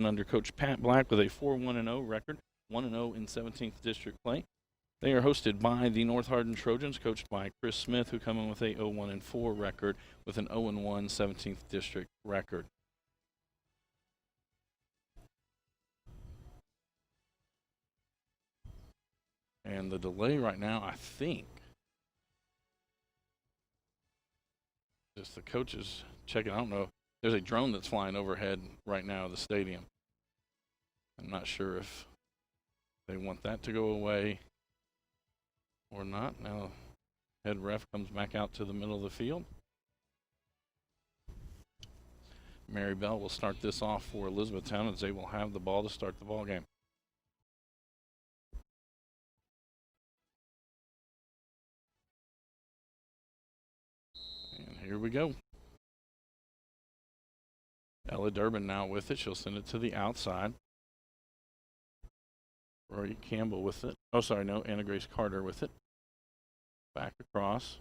under Coach Pat Black with a 4-1-0 record, 1-0 in 17th District play. They are hosted by the North Hardin Trojans, coached by Chris Smith, who come in with a 0-1-4 record with an 0-1 17th District record. And the delay right now, I think, just the coaches checking. I don't know. There's a drone that's flying overhead right now of the stadium. I'm not sure if they want that to go away or not. Now, head ref comes back out to the middle of the field. Mary Bell will start this off for Elizabethtown as they will have the ball to start the ball game. And here we go. Ella Durbin now with it. She'll send it to the outside. Rory Campbell with it. Oh, sorry, no, Anna Grace Carter with it. Back across.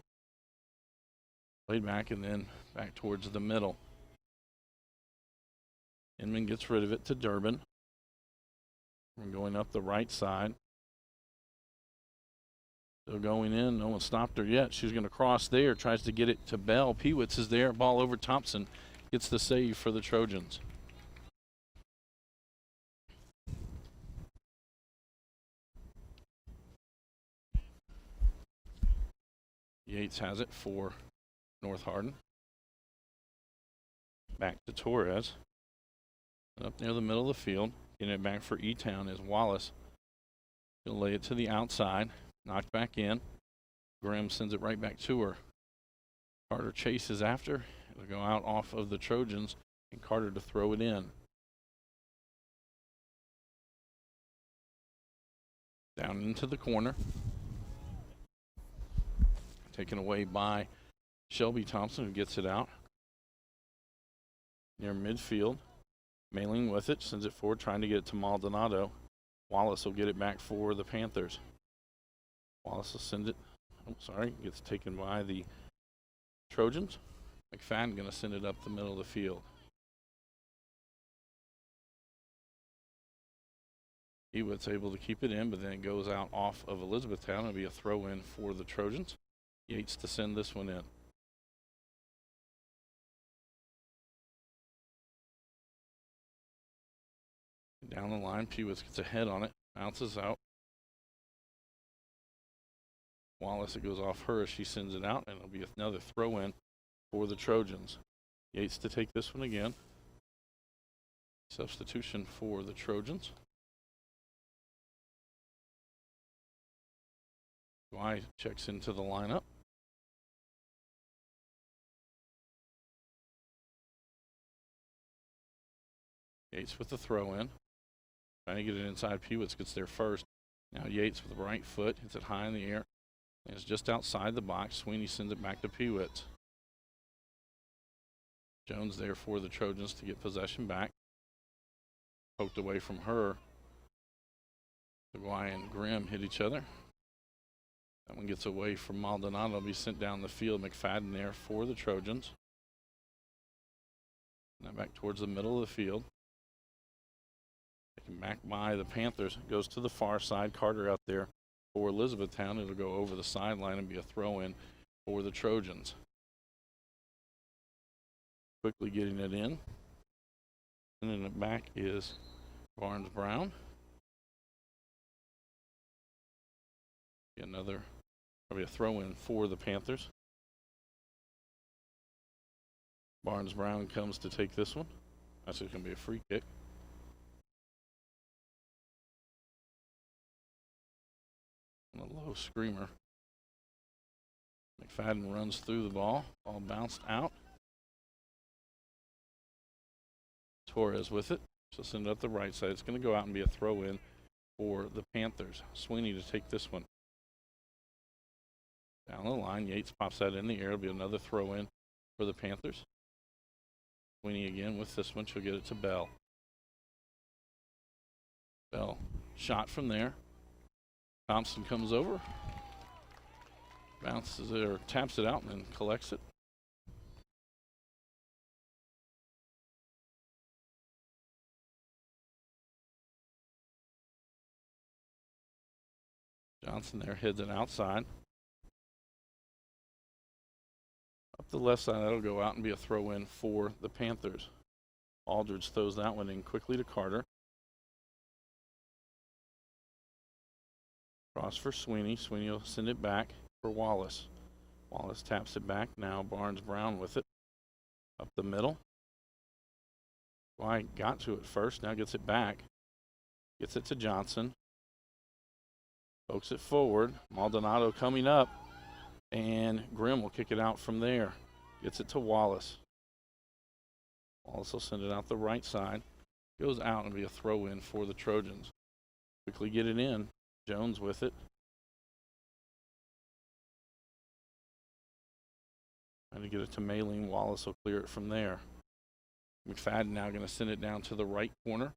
Played back and then back towards the middle. Inman gets rid of it to Durbin. We're going up the right side. Still going in. No one stopped her yet. She's going to cross there. Tries to get it to Bell. Pewitz is there. Ball over Thompson. Gets the save for the Trojans. Yates has it for North Hardin. Back to Torres. And up near the middle of the field. Getting it back for E-Town is Wallace. She'll lay it to the outside. Knocked back in. Grimm sends it right back to her. Carter chases after. It'll go out off of the Trojans and Carter to throw it in. Down into the corner. Taken away by Shelby Thompson, who gets it out. Near midfield. Mailing with it, sends it forward, trying to get it to Maldonado. Wallace will get it back for the Panthers. Wallace will send it, gets taken by the Trojans. McFadden going to send it up the middle of the field. Hewitt's able to keep it in, but then it goes out off of Elizabethtown. It'll be a throw in for the Trojans. Yates to send this one in. Down the line, Pewitz gets a head on it, bounces out. Wallace, it goes off her as she sends it out, and it'll be another throw in for the Trojans. Yates to take this one again. Substitution for the Trojans. Dwight checks into the lineup. Yates with the throw in. Trying to get it inside. Pewitz gets there first. Now Yates with the right foot. Hits it high in the air. And it's just outside the box. Sweeney sends it back to Pewitz. Jones there for the Trojans to get possession back. Poked away from her. Seguy and Grimm hit each other. That one gets away from Maldonado. Will be sent down the field. McFadden there for the Trojans. Now back towards the middle of the field. Taken back by the Panthers. Goes to the far side. Carter out there for Elizabethtown. It'll go over the sideline and be a throw in for the Trojans. Quickly getting it in. And then the back is Barnes Brown. Another, probably a throw in for the Panthers. Barnes Brown comes to take this one. That's just going to be a free kick. And a low screamer. McFadden runs through the ball. Ball bounced out. Torres with it. She'll send it up the right side. It's going to go out and be a throw in for the Panthers. Sweeney to take this one. Down the line, Yates pops that in the air. It'll be another throw in for the Panthers. Sweeney again with this one. She'll get it to Bell. Bell shot from there. Thompson comes over. Bounces it or taps it out and then collects it. Johnson there heads it outside. Up the left side, that'll go out and be a throw in for the Panthers. Aldridge throws that one in quickly to Carter. Cross for Sweeney. Sweeney will send it back for Wallace. Wallace taps it back. Now Barnes-Brown with it. Up the middle. Why got to it first. Now gets it back. Gets it to Johnson. Pokes it forward. Maldonado coming up. And Grimm will kick it out from there. Gets it to Wallace. Wallace will send it out the right side. Goes out and be a throw in for the Trojans. Quickly get it in. Jones with it. Trying to get it to Maylene. Wallace will clear it from there. McFadden now going to send it down to the right corner.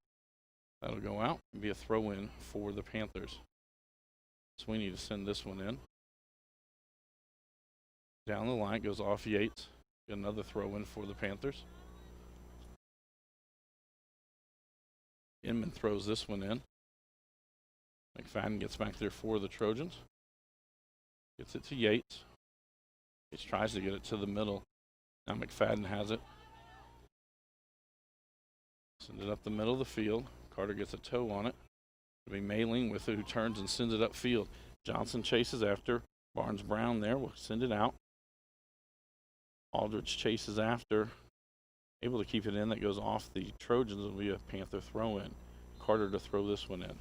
That'll go out and be a throw in for the Panthers. Sweeney to send this one in. Down the line goes off Yates. Get another throw in for the Panthers. Inman throws this one in. McFadden gets back there for the Trojans. Gets it to Yates. Yates tries to get it to the middle. Now McFadden has it. Send it up the middle of the field. Carter gets a toe on it. It'll be Maylene with it, who turns and sends it upfield. Johnson chases after. Barnes-Brown there will send it out. Aldridge chases after. Able to keep it in. That goes off the Trojans. It'll be a Panther throw in. Carter to throw this one in.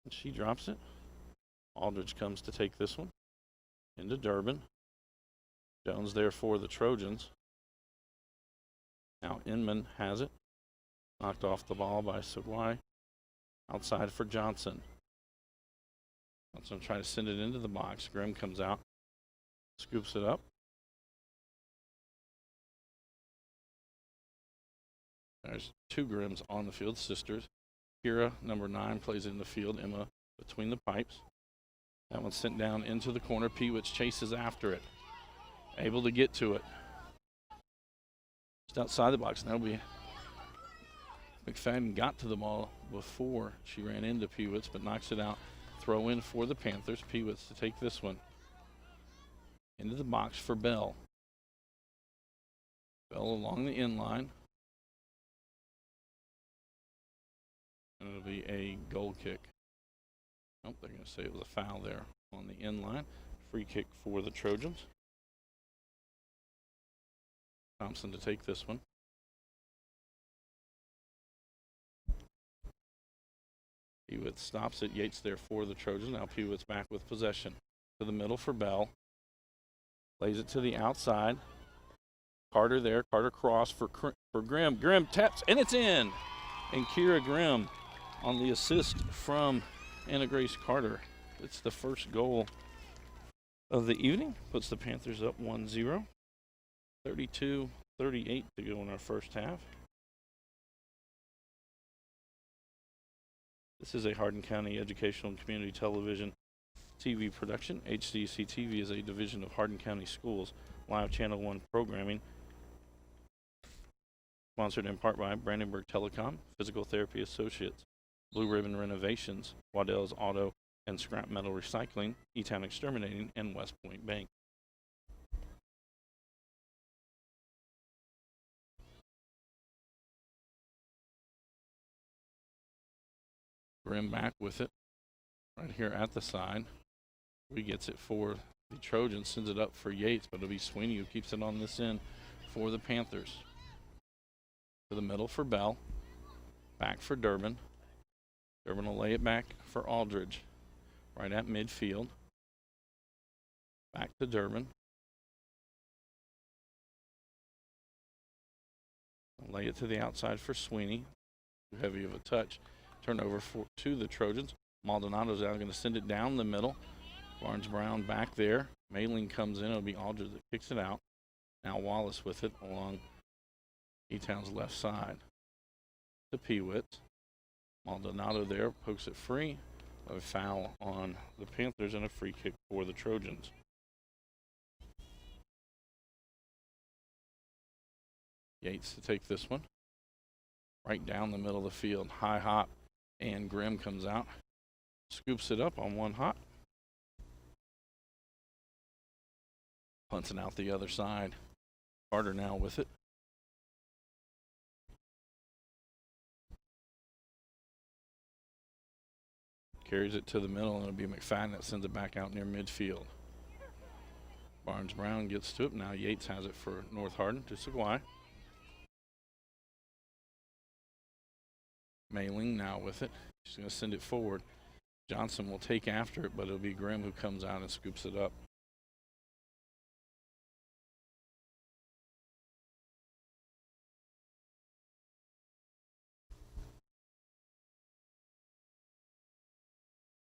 She drops it. Aldridge comes to take this one into Durbin. Jones there for the Trojans. Now Inman has it. Knocked off the ball by Seguy. Outside for Johnson. Johnson trying to send it into the box. Grimm comes out. Scoops it up. There's two Grimms on the field, sisters. Kira, number 9, plays in the field. Emma between the pipes. That one's sent down into the corner. Pewitz chases after it. Able to get to it. Just outside the box. That'll be McFadden got to the ball before she ran into Pewitz, but knocks it out. Throw in for the Panthers. Pewitz to take this one. Into the box for Bell. Bell along the end line. And it'll be a goal kick. Nope, they're going to say it was a foul there on the end line. Free kick for the Trojans. Thompson to take this one. Pewitz stops it. Yates there for the Trojans. Now Pewitz back with possession. To the middle for Bell. Lays it to the outside. Carter there. Carter cross for Grimm. Grimm taps, and it's in. And Kira Grimm on the assist from Anna Grace Carter. It's the first goal of the evening. Puts the Panthers up 1-0. 32-38 to go in our first half. This is a Hardin County Educational and Community Television TV production. HCEC-TV is a division of Hardin County Schools. Live Channel 1 programming. Sponsored in part by Brandenburg Telecom, Physical Therapy Associates, Blue Ribbon Renovations, Waddell's Auto and Scrap Metal Recycling, E-Town Exterminating, and West Point Bank. Grimm back with it right here at the side. He gets it for the Trojans, sends it up for Yates, but it'll be Sweeney who keeps it on this end for the Panthers. To the middle for Bell. Back for Durbin. Durbin will lay it back for Aldridge. Right at midfield. Back to Durbin. Lay it to the outside for Sweeney. Too heavy of a touch. Turnover to the Trojans. Maldonado's now going to send it down the middle. Barnes-Brown back there. Maylene comes in. It'll be Aldridge that kicks it out. Now Wallace with it along E-Town's left side. To Pewitz. Maldonado there. Pokes it free. A foul on the Panthers and a free kick for the Trojans. Yates to take this one. Right down the middle of the field. High hop. And Grimm comes out. scoops it up on one hop. Punts it out the other side. Carter now with it. Carries it to the middle, and it'll be McFadden that sends it back out near midfield. Barnes Brown gets to it. Now Yates has it for North Hardin to Seguy. Mayling now with it. She's going to send it forward. Johnson will take after it, but it'll be Grimm who comes out and scoops it up.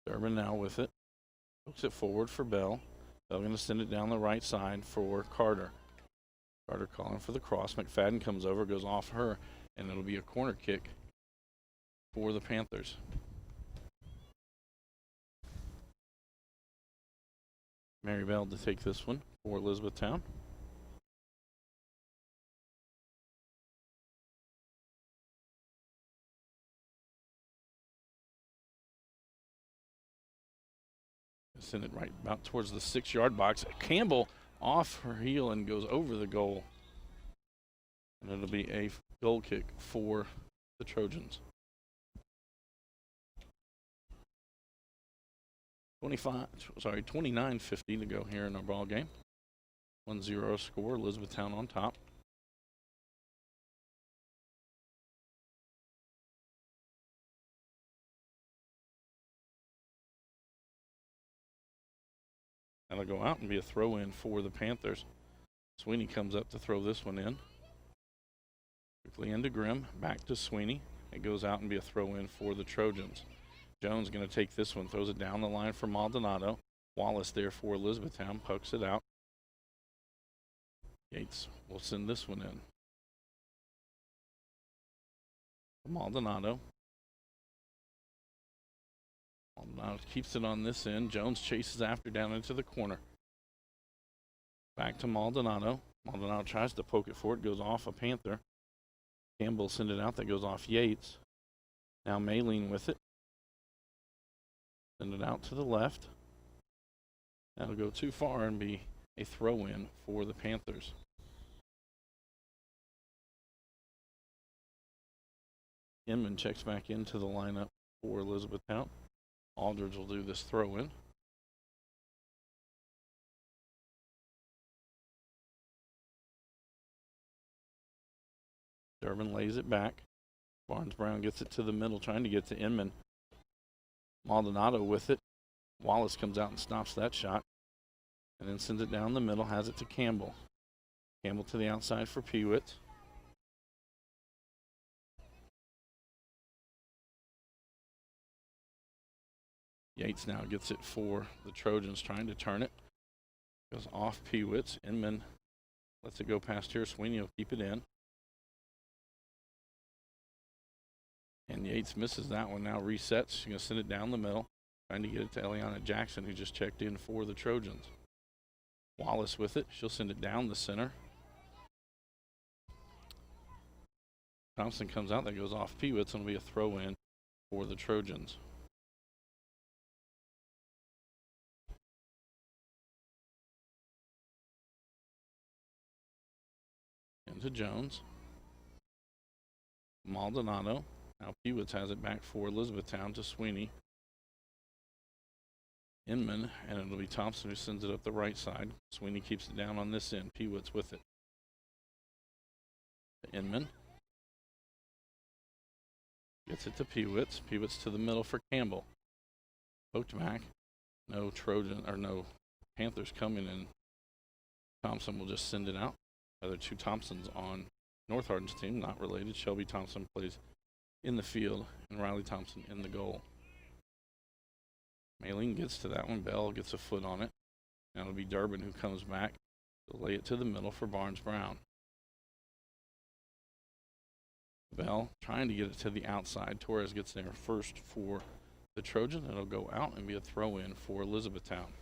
Durbin now with it. Hooks it forward for Bell. Bell going to send it down the right side for Carter. Carter calling for the cross. McFadden comes over, goes off her, and it'll be a corner kick for the Panthers. Mary Bell to take this one for Elizabethtown. Send it right about towards the 6-yard box. Campbell off her heel and goes over the goal. And it'll be a goal kick for the Trojans. 29:50 to go here in our ball game. 1-0 score, Elizabethtown on top. That'll go out and be a throw in for the Panthers. Sweeney comes up to throw this one in. Quickly into Grimm, back to Sweeney. It goes out and be a throw in for the Trojans. Jones going to take this one, throws it down the line for Maldonado. Wallace there for Elizabethtown, pokes it out. Yates will send this one in. Maldonado. Maldonado keeps it on this end. Jones chases after down into the corner. Back to Maldonado. Maldonado tries to poke it forward, goes off a Panther. Campbell send it out, that goes off Yates. Now Mayleen with it. Send it out to the left. That'll go too far and be a throw-in for the Panthers. Inman checks back into the lineup for Elizabethtown. Aldridge will do this throw-in. Durbin lays it back. Barnes Brown gets it to the middle, trying to get to Inman. Maldonado with it. Wallace comes out and stops that shot. And then sends it down the middle, has it to Campbell. Campbell to the outside for Peewit. Yates now gets it for the Trojans, trying to turn it. Goes off Peewitz. Inman lets it go past here. Sweeney will keep it in. And Yates misses that one. Now resets. She's going to send it down the middle. Trying to get it to Eliana Jackson, who just checked in for the Trojans. Wallace with it. She'll send it down the center. Thompson comes out. That goes off Peewitz, and it'll be a throw-in for the Trojans. Into Jones. Maldonado. Now Peewitz has it back for Elizabethtown to Sweeney. Inman, and it'll be Thompson who sends it up the right side. Sweeney keeps it down on this end. Peewitz with it. Inman. Gets it to Peewitz. Peewitz to the middle for Campbell. Poked back. No Trojan, or no Panthers coming in. Thompson will just send it out. Other two Thompsons on North Hardin's team, not related. Shelby Thompson plays in the field, and Riley Thompson in the goal. Mayling gets to that one. Bell gets a foot on it. Now it'll be Durbin who comes back to lay it to the middle for Barnes Brown. Bell trying to get it to the outside. Torres gets there first for the Trojan. It'll go out and be a throw-in for Elizabethtown.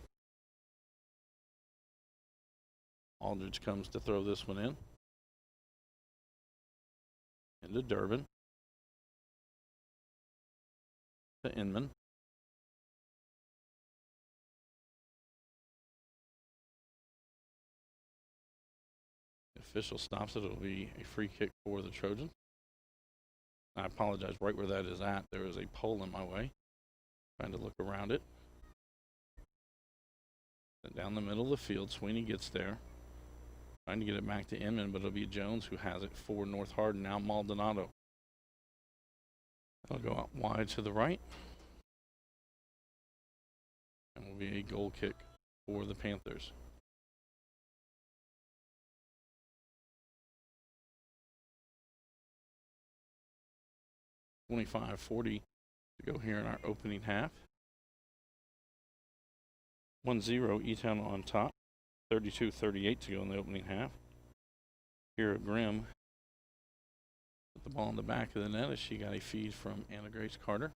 Aldridge comes to throw this one in. Into Durbin. To Inman. official stops it, it'll be a free kick for the Trojans. I apologize, right where that is at, there is a pole in my way. Trying to look around it. And down the middle of the field, Sweeney gets there. Trying to get it back to Inman, but it'll be Jones who has it for North Hardin. Now Maldonado. It'll go out wide to the right. And will be a goal kick for the Panthers. $25-40 to go here in our opening half. 1-0 E-Town on top. 32-38 to go in the opening half. Here at Grimm. Put the ball in the back of the net as she got a feed from Anna Grace Carter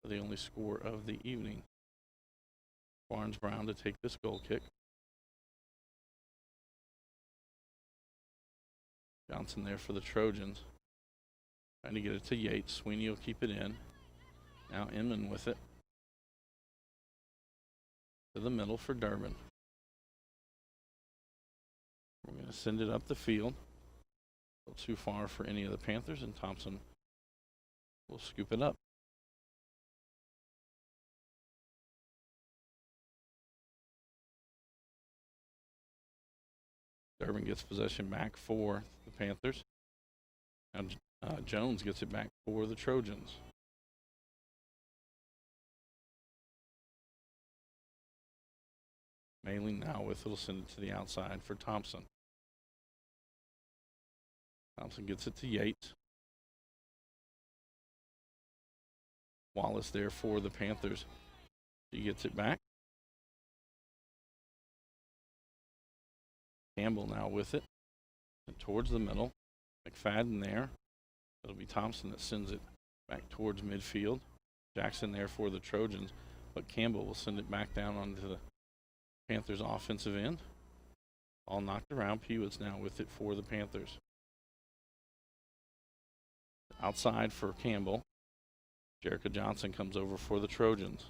for the only score of the evening. Barnes Brown to take this goal kick. Johnson there for the Trojans. Trying to get it to Yates. Sweeney will keep it in. Now Inman with it. To the middle for Durbin. We're going to send it up the field. A little too far for any of the Panthers, and Thompson will scoop it up. Durbin gets possession back for the Panthers. Now Jones gets it back for the Trojans. Mailing now with it'll send it to the outside for Thompson. Thompson gets it to Yates. Wallace there for the Panthers. She gets it back. Campbell now with it. And towards the middle. McFadden there. It'll be Thompson that sends it back towards midfield. Jackson there for the Trojans. But Campbell will send it back down onto the Panthers offensive end. All knocked around. Peewit's now with it for the Panthers. Outside for Campbell. Jerica Johnson comes over for the Trojans.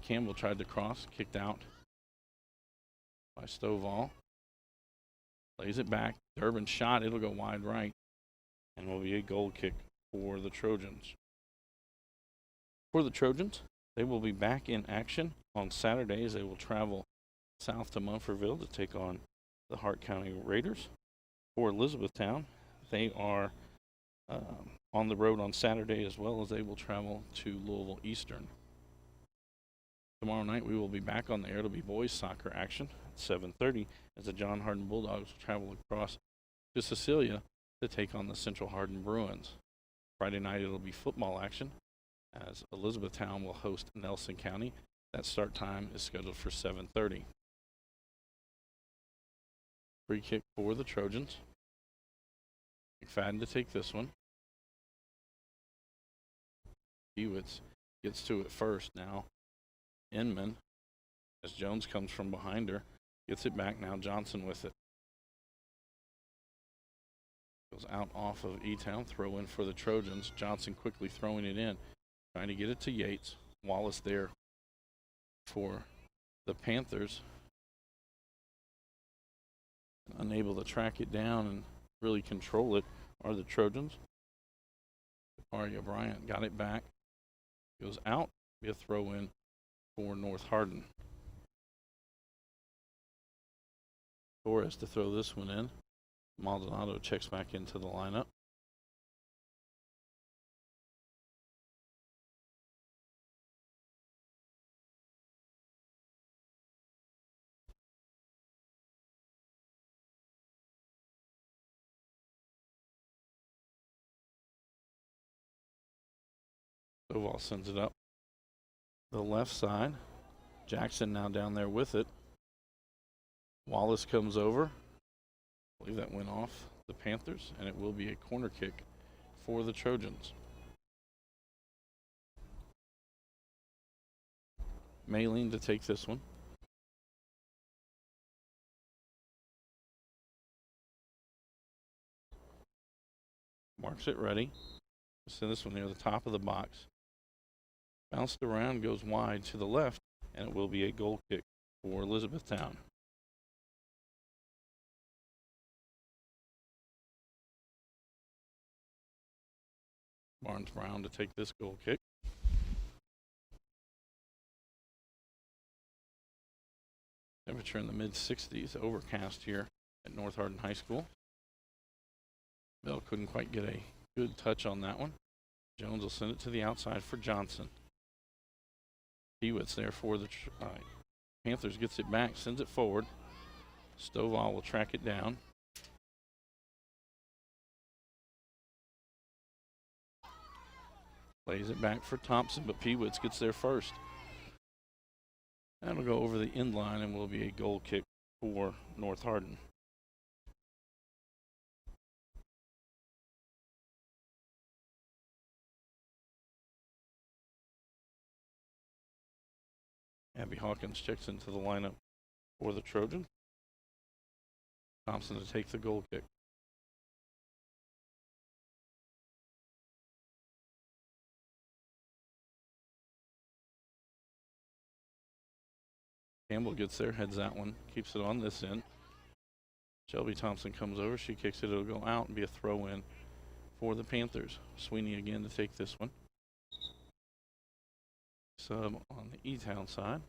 Campbell tried to cross, kicked out by Stovall. Lays it back. Durbin shot. It'll go wide right. And will be a goal kick for the Trojans. For the Trojans, they will be back in action on Saturdays. They will travel south to Munfordville to take on the Hart County Raiders. For Elizabethtown, they are on the road on Saturday, as well as they will travel to Louisville Eastern. Tomorrow night we will be back on the air. It'll be boys soccer action at 7:30 as the John Hardin Bulldogs will travel across to Cecilia to take on the Central Hardin Bruins. Friday night it'll be football action as Elizabethtown will host Nelson County. That start time is scheduled for 7:30. Free kick for the Trojans. McFadden to take this one. Hewitt gets to it first now. Inman, as Jones comes from behind her, gets it back now. Johnson with it. Goes out off of E-Town. Throw in for the Trojans. Johnson quickly throwing it in. Trying to get it to Yates. Wallace there for the Panthers. Unable to track it down and really control it are the Trojans. Aria Bryant got it back. Goes out. Be a throw in for North Hardin. Torres to throw this one in. Maldonado checks back into the lineup. Stovall sends it up the left side. Jackson now down there with it. Wallace comes over. I believe that went off the Panthers, and it will be a corner kick for the Trojans. Maylene to take this one. Marks it ready. Send this one near the top of the box. Bounced around, goes wide to the left, and it will be a goal kick for Elizabethtown. Barnes Brown to take this goal kick. Temperature in the mid-60s, overcast here at North Hardin High School. Bell couldn't quite get a good touch on that one. Jones will send it to the outside for Johnson. Hewitt's there for the Panthers, gets it back, sends it forward. Stovall will track it down. Plays it back for Thompson, but Peewitz gets there first. That'll go over the end line and will be a goal kick for North Hardin. Abby Hawkins checks into the lineup for the Trojan. Thompson to take the goal kick. Campbell gets there, heads that one, keeps it on this end. Shelby Thompson comes over, she kicks it, it'll go out and be a throw in for the Panthers. Sweeney again to take this one. Sub on the E-Town side.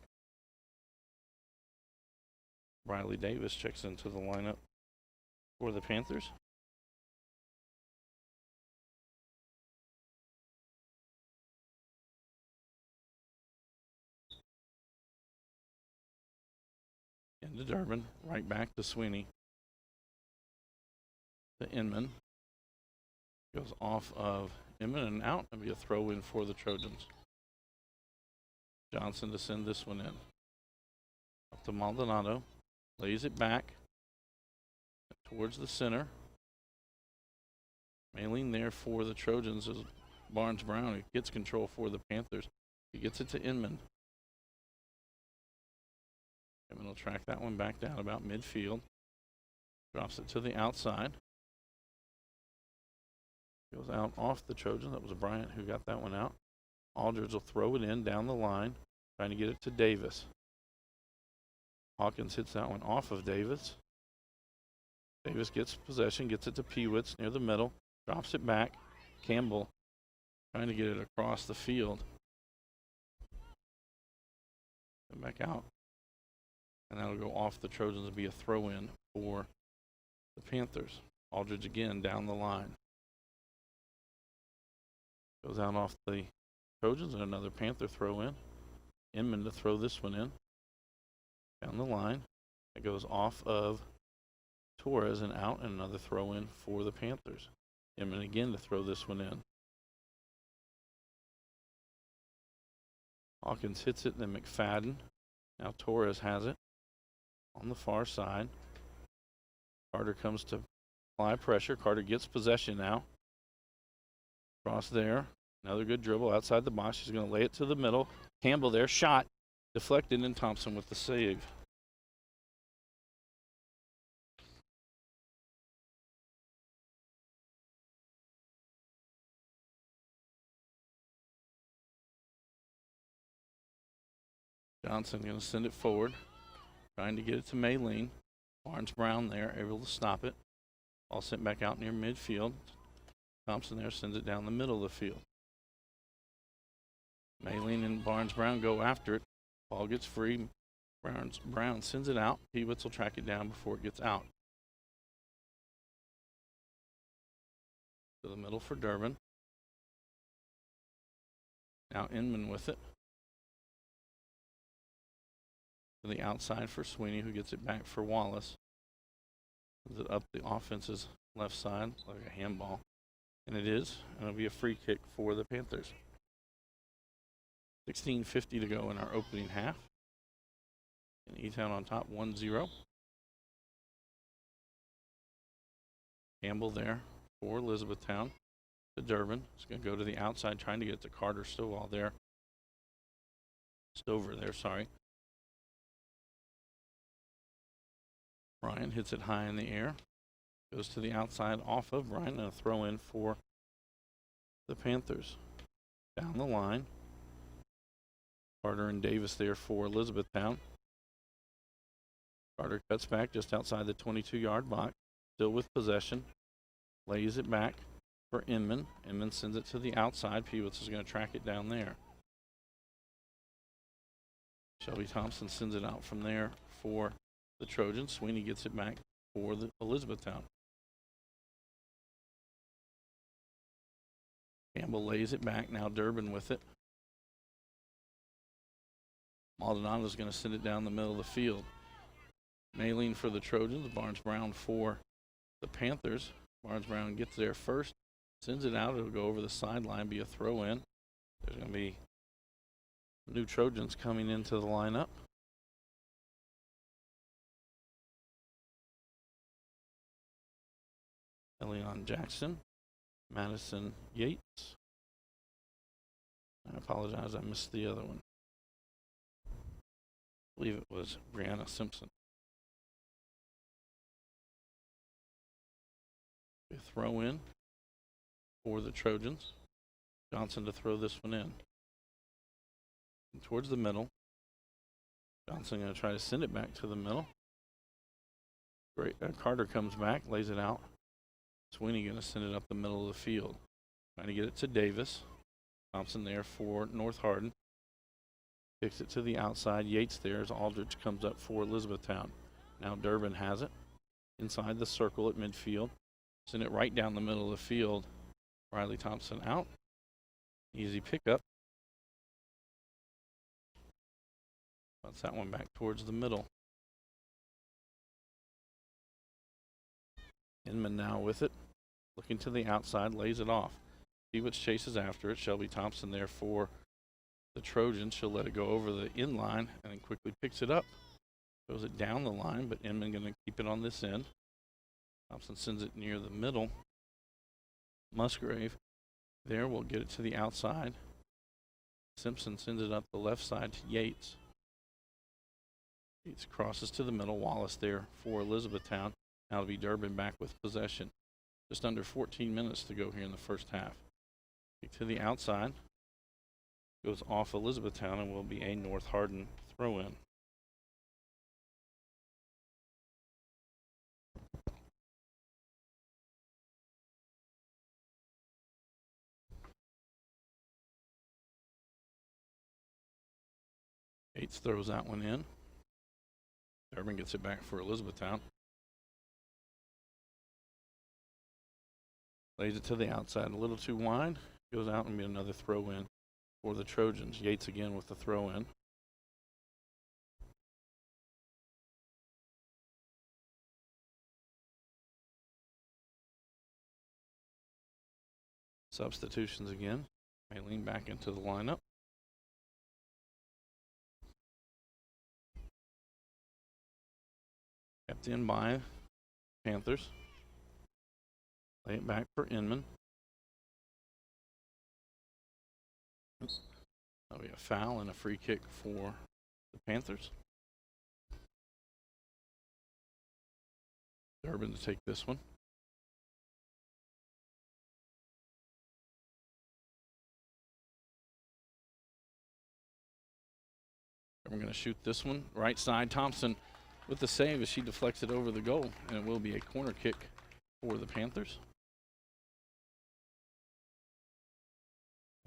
Riley Davis checks into the lineup for the Panthers. Into Durbin, right back to Sweeney. To Inman. Goes off of Inman and out and be a throw in for the Trojans. Johnson to send this one in. Up to Maldonado. Lays it back towards the center. Mailing there for the Trojans is Barnes Brown, who gets control for the Panthers. He gets it to Inman. Inman will track that one back down about midfield. Drops it to the outside. Goes out off the Trojan. That was Bryant who got that one out. Aldridge will throw it in down the line, trying to get it to Davis. Hawkins hits that one off of Davis. Davis gets possession, gets it to Peewitz near the middle, drops it back. Campbell trying to get it across the field. And back out. And that'll go off the Trojans and be a throw in for the Panthers. Aldridge again down the line. Goes out off the Trojans and another Panther throw in. Inman to throw this one in. Down the line. It goes off of Torres and out, and another throw in for the Panthers. Inman again to throw this one in. Hawkins hits it, then McFadden. Now Torres has it on the far side. Carter comes to apply pressure. Carter gets possession now. Cross there. Another good dribble outside the box. She's going to lay it to the middle. Campbell there. Shot. Deflected, and Thompson with the save. Johnson going to send it forward. Trying to get it to Maylene. Barnes Brown there, able to stop it. Ball sent back out near midfield. Thompson there sends it down the middle of the field. Maylene and Barnes Brown go after it. Ball gets free. Brown sends it out. Peewitz will track it down before it gets out. To the middle for Durbin. Now Inman with it. To the outside for Sweeney, who gets it back for Wallace. Sends it up the offense's left side like a handball. And it is. And it'll be a free kick for the Panthers. 16:50 to go in our opening half. And E-Town on top 1-0. Campbell there for Elizabethtown. To Durbin. It's going to go to the outside, trying to get to Carter Stovall there. Stover there, sorry. Bryan hits it high in the air. Goes to the outside off of Bryan, and a throw in for the Panthers. Down the line. Carter and Davis there for Elizabethtown. Carter cuts back just outside the 22-yard box. Still with possession. Lays it back. for Inman. Inman sends it to the outside. Peewitz is going to track it down there. Shelby Thompson sends it out from there for the Trojans. Sweeney gets it back for the Elizabethtown. Campbell lays it back. Now Durbin with it. Maldonado's going to send it down the middle of the field. Maylene for the Trojans. Barnes-Brown for the Panthers. Barnes-Brown gets there first. Sends it out. It'll go over the sideline, be a throw in. There's going to be new Trojans coming into the lineup. Elion Jackson, Madison Yates. I apologize, I missed the other one. I believe it was Brianna Simpson. A throw in for the Trojans. Johnson to throw this one in. And towards the middle. Johnson going to try to send it back to the middle. Great. Carter comes back, lays it out. Sweeney going to send it up the middle of the field. Trying to get it to Davis. Thompson there for North Hardin. Kicks it to the outside. Yates there as Aldridge comes up for Elizabethtown. Now Durbin has it. Inside the circle at midfield. Send it right down the middle of the field. Riley Thompson out. Easy pickup. Bounce that one back towards the middle. Inman now with it. Looking to the outside, lays it off. Peewitz chases after it. Shelby Thompson there for the Trojans. She'll let it go over the in line and then quickly picks it up. Throws it down the line, but Inman going to keep it on this end. Thompson sends it near the middle. Musgrave there will get it to the outside. Simpson sends it up the left side to Yates. Yates crosses to the middle. Wallace there for Elizabethtown. Now it'll be Durbin back with possession. Just under 14 minutes to go here in the first half. Kick to the outside. Goes off Elizabethtown and will be a North Hardin throw in. Yates throws that one in. Durbin gets it back for Elizabethtown. Lays it to the outside, a little too wide. Goes out and be another throw in for the Trojans. Yates again with the throw in. Substitutions again. Maylene back into the lineup. Kept in by Panthers. Lay it back for Inman. That'll be a foul and a free kick for the Panthers. Durbin to take this one. We're going to shoot this one. Right side, Thompson with the save as she deflects it over the goal. And it will be a corner kick for the Panthers.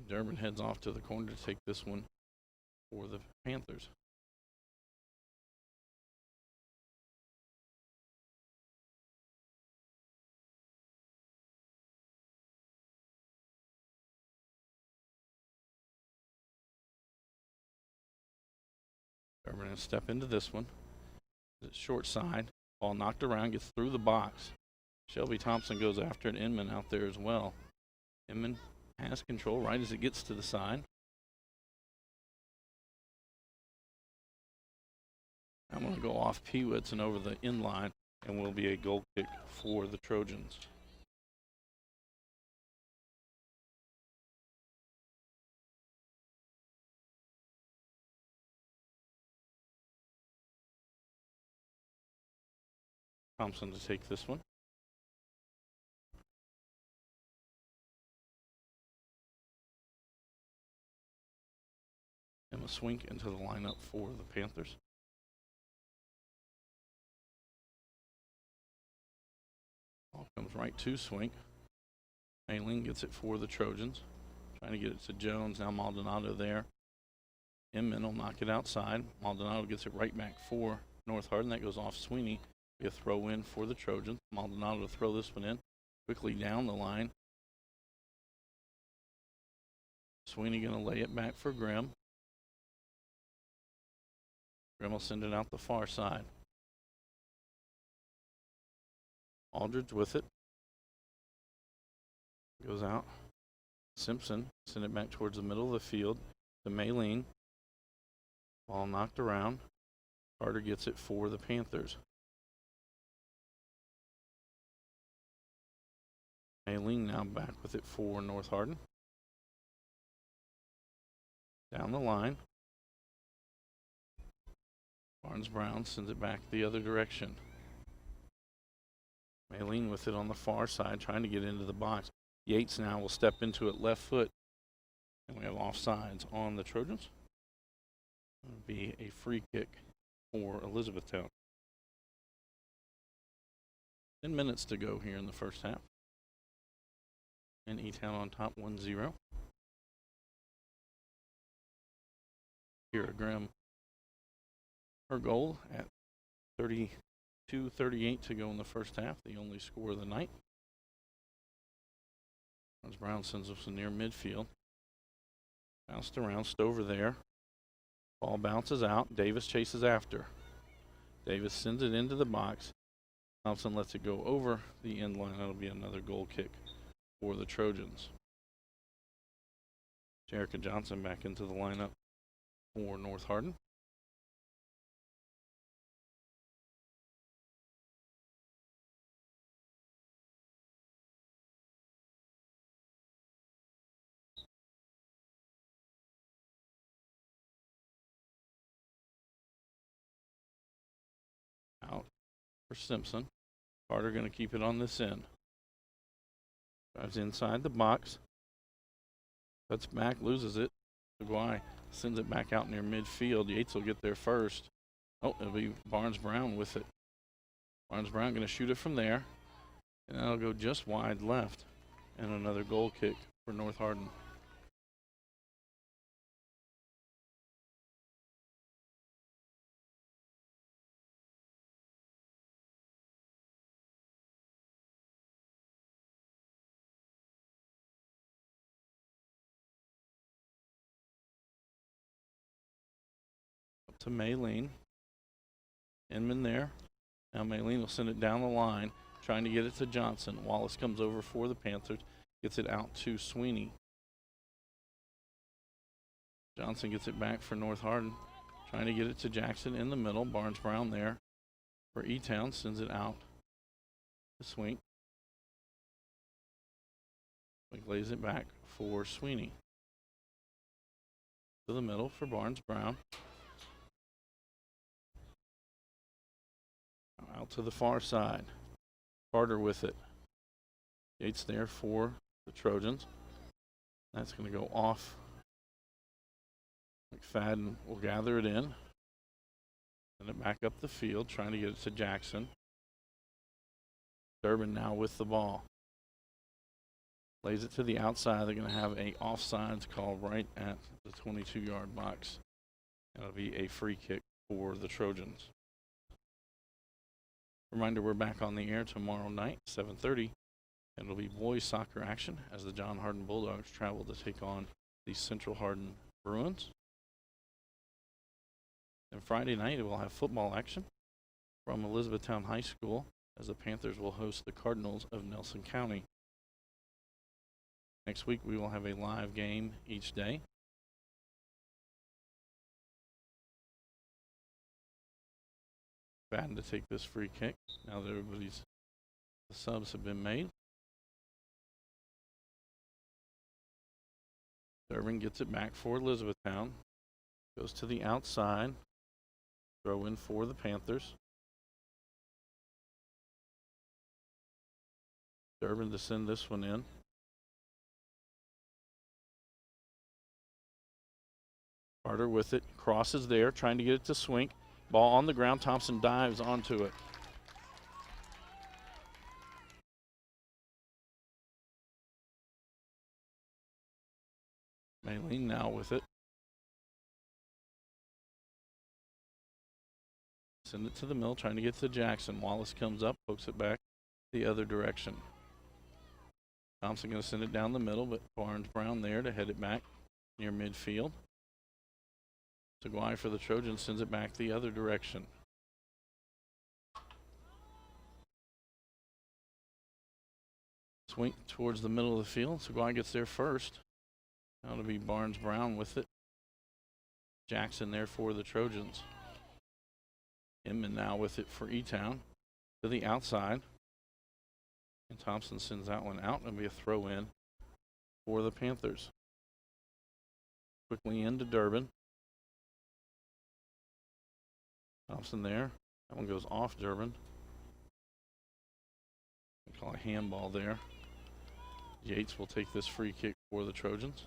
Durbin heads off to the corner to take this one for the Panthers. Durbin going to step into this one. It's short side. Ball knocked around, gets through the box. Shelby Thompson goes after it. Inman out there as well. Inman has control right as it gets to the side. I'm going to go off Peewitz and over the in line, and will be a goal kick for the Trojans. Thompson to take this one. Emma Swink into the lineup for the Panthers. Ball comes right to Swink. Aileen gets it for the Trojans. Trying to get it to Jones. Now Maldonado there. Inman will knock it outside. Maldonado gets it right back for North Hardin. That goes off Sweeney. Be a throw in for the Trojans. Maldonado to throw this one in. Quickly down the line. Sweeney going to lay it back for Grimm. Grimm will send it out the far side. Aldridge with it. Goes out. Simpson send it back towards the middle of the field to Maylene. Ball knocked around. Carter gets it for the Panthers. Maylene now back with it for North Hardin. Down the line. Barnes Brown sends it back the other direction. Maylene with it on the far side, trying to get into the box. Yates now will step into it left foot. And we have offsides on the Trojans. It'll be a free kick for Elizabethtown. 10 minutes to go here in the first half. And E-Town on top 1-0. Kira Grimm, her goal at 32-38 to go in the first half, the only score of the night. As Brown sends us near midfield. Bounced around, Stover there. Ball bounces out, Davis chases after. Davis sends it into the box. Thompson lets it go over the end line. That'll be another goal kick for the Trojans. Jerica Johnson back into the lineup for North Hardin. Out for Simpson. Carter going to keep it on this end. Drives inside the box. Cuts back, loses it. Seguy sends it back out near midfield. Yates will get there first. Oh, it'll be Barnes Brown with it. Barnes Brown going to shoot it from there. And that'll go just wide left. And another goal kick for North Hardin. To Maylene. Inman there. Now Maylene will send it down the line, trying to get it to Johnson. Wallace comes over for the Panthers, gets it out to Sweeney. Johnson gets it back for North Hardin, trying to get it to Jackson in the middle. Barnes Brown there for E-Town, sends it out to Swink. Swink lays it back for Sweeney. To the middle for Barnes Brown. Out to the far side. Carter with it. Yates there for the Trojans. That's going to go off. McFadden will gather it in. Send it back up the field, trying to get it to Jackson. Durbin now with the ball. Lays it to the outside. They're going to have a offsides call right at the 22-yard box. That'll be a free kick for the Trojans. Reminder, we're back on the air tomorrow night, 7:30. And it'll be boys soccer action as the John Hardin Bulldogs travel to take on the Central Hardin Bruins. And Friday night, we'll have football action from Elizabethtown High School as the Panthers will host the Cardinals of Nelson County. Next week, we will have a live game each day. Batten to take this free kick now that the subs have been made. Durbin gets it back for Elizabethtown. Goes to the outside. Throw in for the Panthers. Durbin to send this one in. Carter with it. Crosses there, trying to get it to Swink. Ball on the ground. Thompson dives onto it. Maylene now with it. Send it to the middle, trying to get to Jackson. Wallace comes up, pokes it back the other direction. Thompson going to send it down the middle, but Barnes Brown there to head it back near midfield. Seguy for the Trojans sends it back the other direction. Swing towards the middle of the field. Seguy gets there first. Now to be Barnes Brown with it. Jackson there for the Trojans. Inman now with it for E-Town to the outside. And Thompson sends that one out. It'll be a throw in for the Panthers. Quickly into Durbin. Thompson there. That one goes off Durbin. We call a handball there. Yates will take this free kick for the Trojans.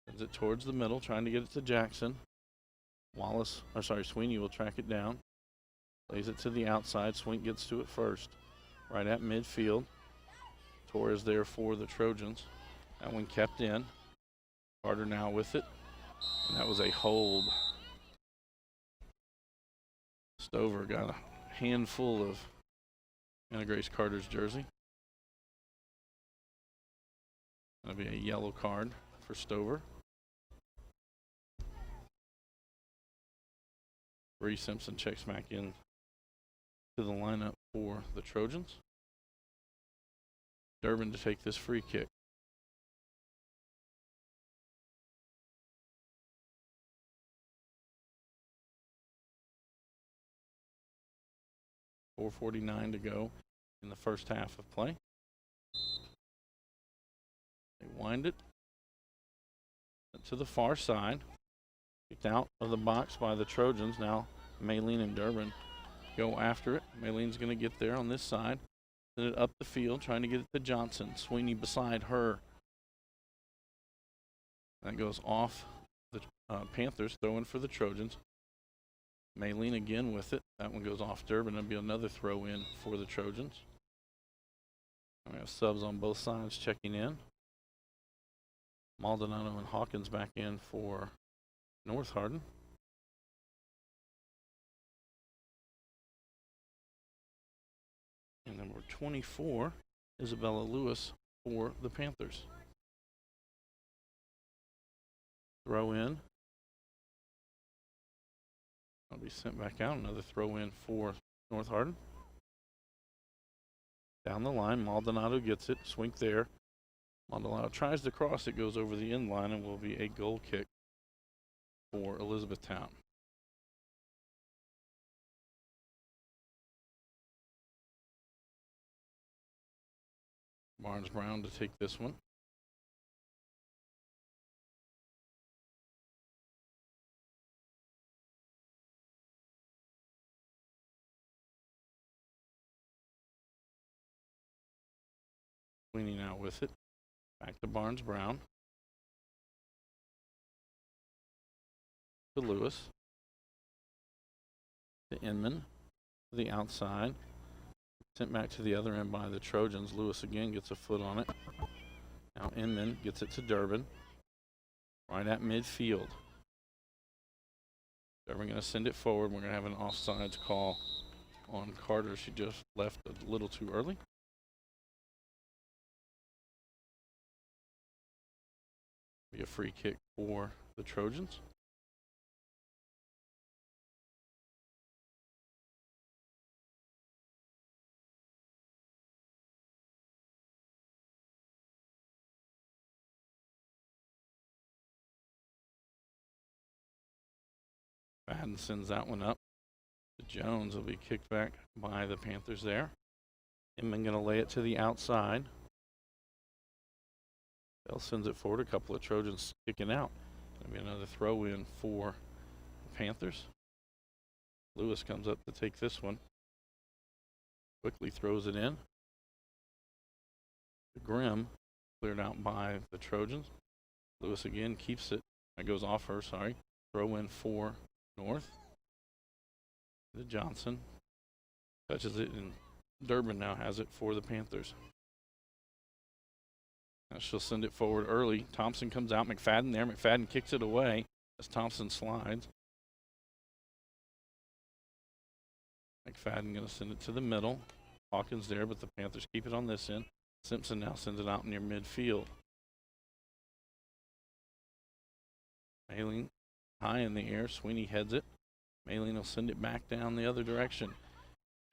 Sends it towards the middle, trying to get it to Jackson. Sweeney will track it down. Plays it to the outside. Swink gets to it first. Right at midfield. Torres there for the Trojans. That one kept in. Carter now with it. And that was a hold. Stover got a handful of Anna Grace Carter's jersey. That'll be a yellow card for Stover. Bree Simpson checks back in to the lineup for the Trojans. Durbin to take this free kick. .449 to go in the first half of play. They wind it to the far side. Kicked out of the box by the Trojans. Now Maylene and Durbin go after it. Maylene's going to get there on this side. Send it up the field, trying to get it to Johnson. Sweeney beside her. That goes off the Panthers, throwing for the Trojans. Maylene again with it. That one goes off Durbin. That'll be another throw in for the Trojans. We have subs on both sides checking in. Maldonado and Hawkins back in for North Hardin. And number 24, Isabella Lewis for the Panthers. Throw in. I'll be sent back out. Another throw in for North Hardin. Down the line, Maldonado gets it. Swink there. Maldonado tries to cross. It goes over the end line and will be a goal kick for Elizabethtown. Barnes Brown to take this one. Sweeney now with it. Back to Barnes Brown. To Lewis. To Inman. To the outside. Sent back to the other end by the Trojans. Lewis again gets a foot on it. Now Inman gets it to Durbin. Right at midfield. Durbin going to send it forward. We're going to have an offsides call on Carter. She just left a little too early. Be a free kick for the Trojans. Madden sends that one up to Jones. Will be kicked back by the Panthers there. Inman going to lay it to the outside. Bell sends it forward. A couple of Trojans kicking out. That'll be another throw in for the Panthers. Lewis comes up to take this one. Quickly throws it in. The Grimm cleared out by the Trojans. Lewis again keeps it. That goes off her, sorry. Throw in for North. The Johnson touches it, and Durbin now has it for the Panthers. Now she'll send it forward early. Thompson comes out. McFadden there. McFadden kicks it away as Thompson slides. McFadden going to send it to the middle. Hawkins there, but the Panthers keep it on this end. Simpson now sends it out near midfield. Maling high in the air. Sweeney heads it. Maling will send it back down the other direction.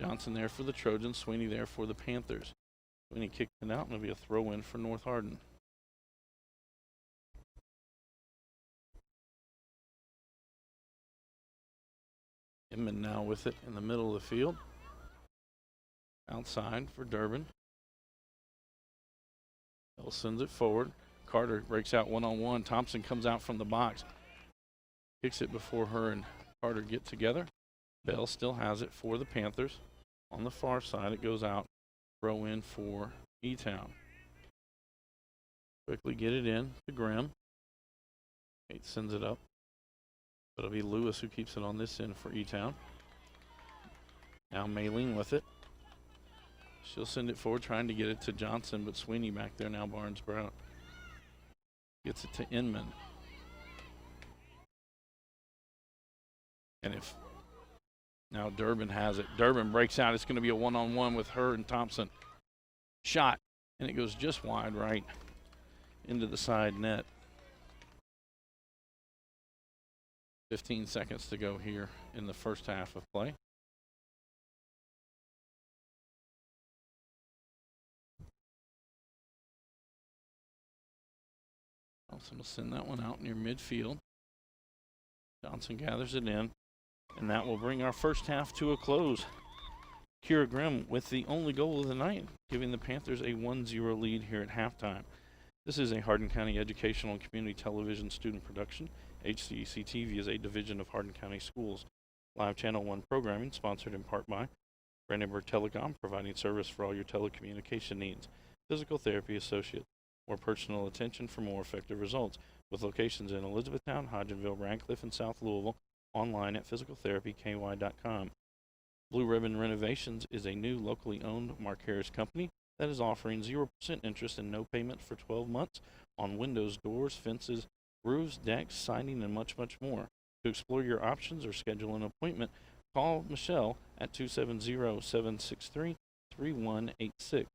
Johnson there for the Trojans. Sweeney there for the Panthers. Sweeney kicks it out, and it'll be a throw-in for North Hardin. Inman now with it in the middle of the field. Outside for Durbin. Bell sends it forward. Carter breaks out one-on-one. Thompson comes out from the box. Kicks it before her and Carter get together. Bell still has it for the Panthers. On the far side, it goes out. Throw in for E-Town. Quickly get it in to Grimm. Kate sends it up. But it'll be Lewis who keeps it on this end for E-Town. Now Maylene with it. She'll send it forward, trying to get it to Johnson, but Sweeney back there now, Barnes-Brown. Gets it to Inman. And if now Durbin has it. Durbin breaks out. It's going to be a one-on-one with her and Thompson. Shot, and it goes just wide right into the side net. 15 seconds to go here in the first half of play. Johnson will send that one out near midfield. Johnson gathers it in, and that will bring our first half to a close. Kira Grimm with the only goal of the night, giving the Panthers a 1-0 lead here at halftime. This is a Hardin County Educational and Community Television student production. HCEC-TV is a division of Hardin County Schools. Live Channel 1 programming sponsored in part by Brandenburg Telecom, providing service for all your telecommunication needs. Physical Therapy Associates, more personal attention for more effective results. With locations in Elizabethtown, Hodgenville, Radcliffe, and South Louisville. Online at physicaltherapyky.com. Blue Ribbon Renovations is a new locally owned Mark Harris company that is offering 0% interest and no payment for 12 months on windows, doors, fences, roofs, decks, siding, and much, much more. To explore your options or schedule an appointment, call Michelle at 270-763-3186.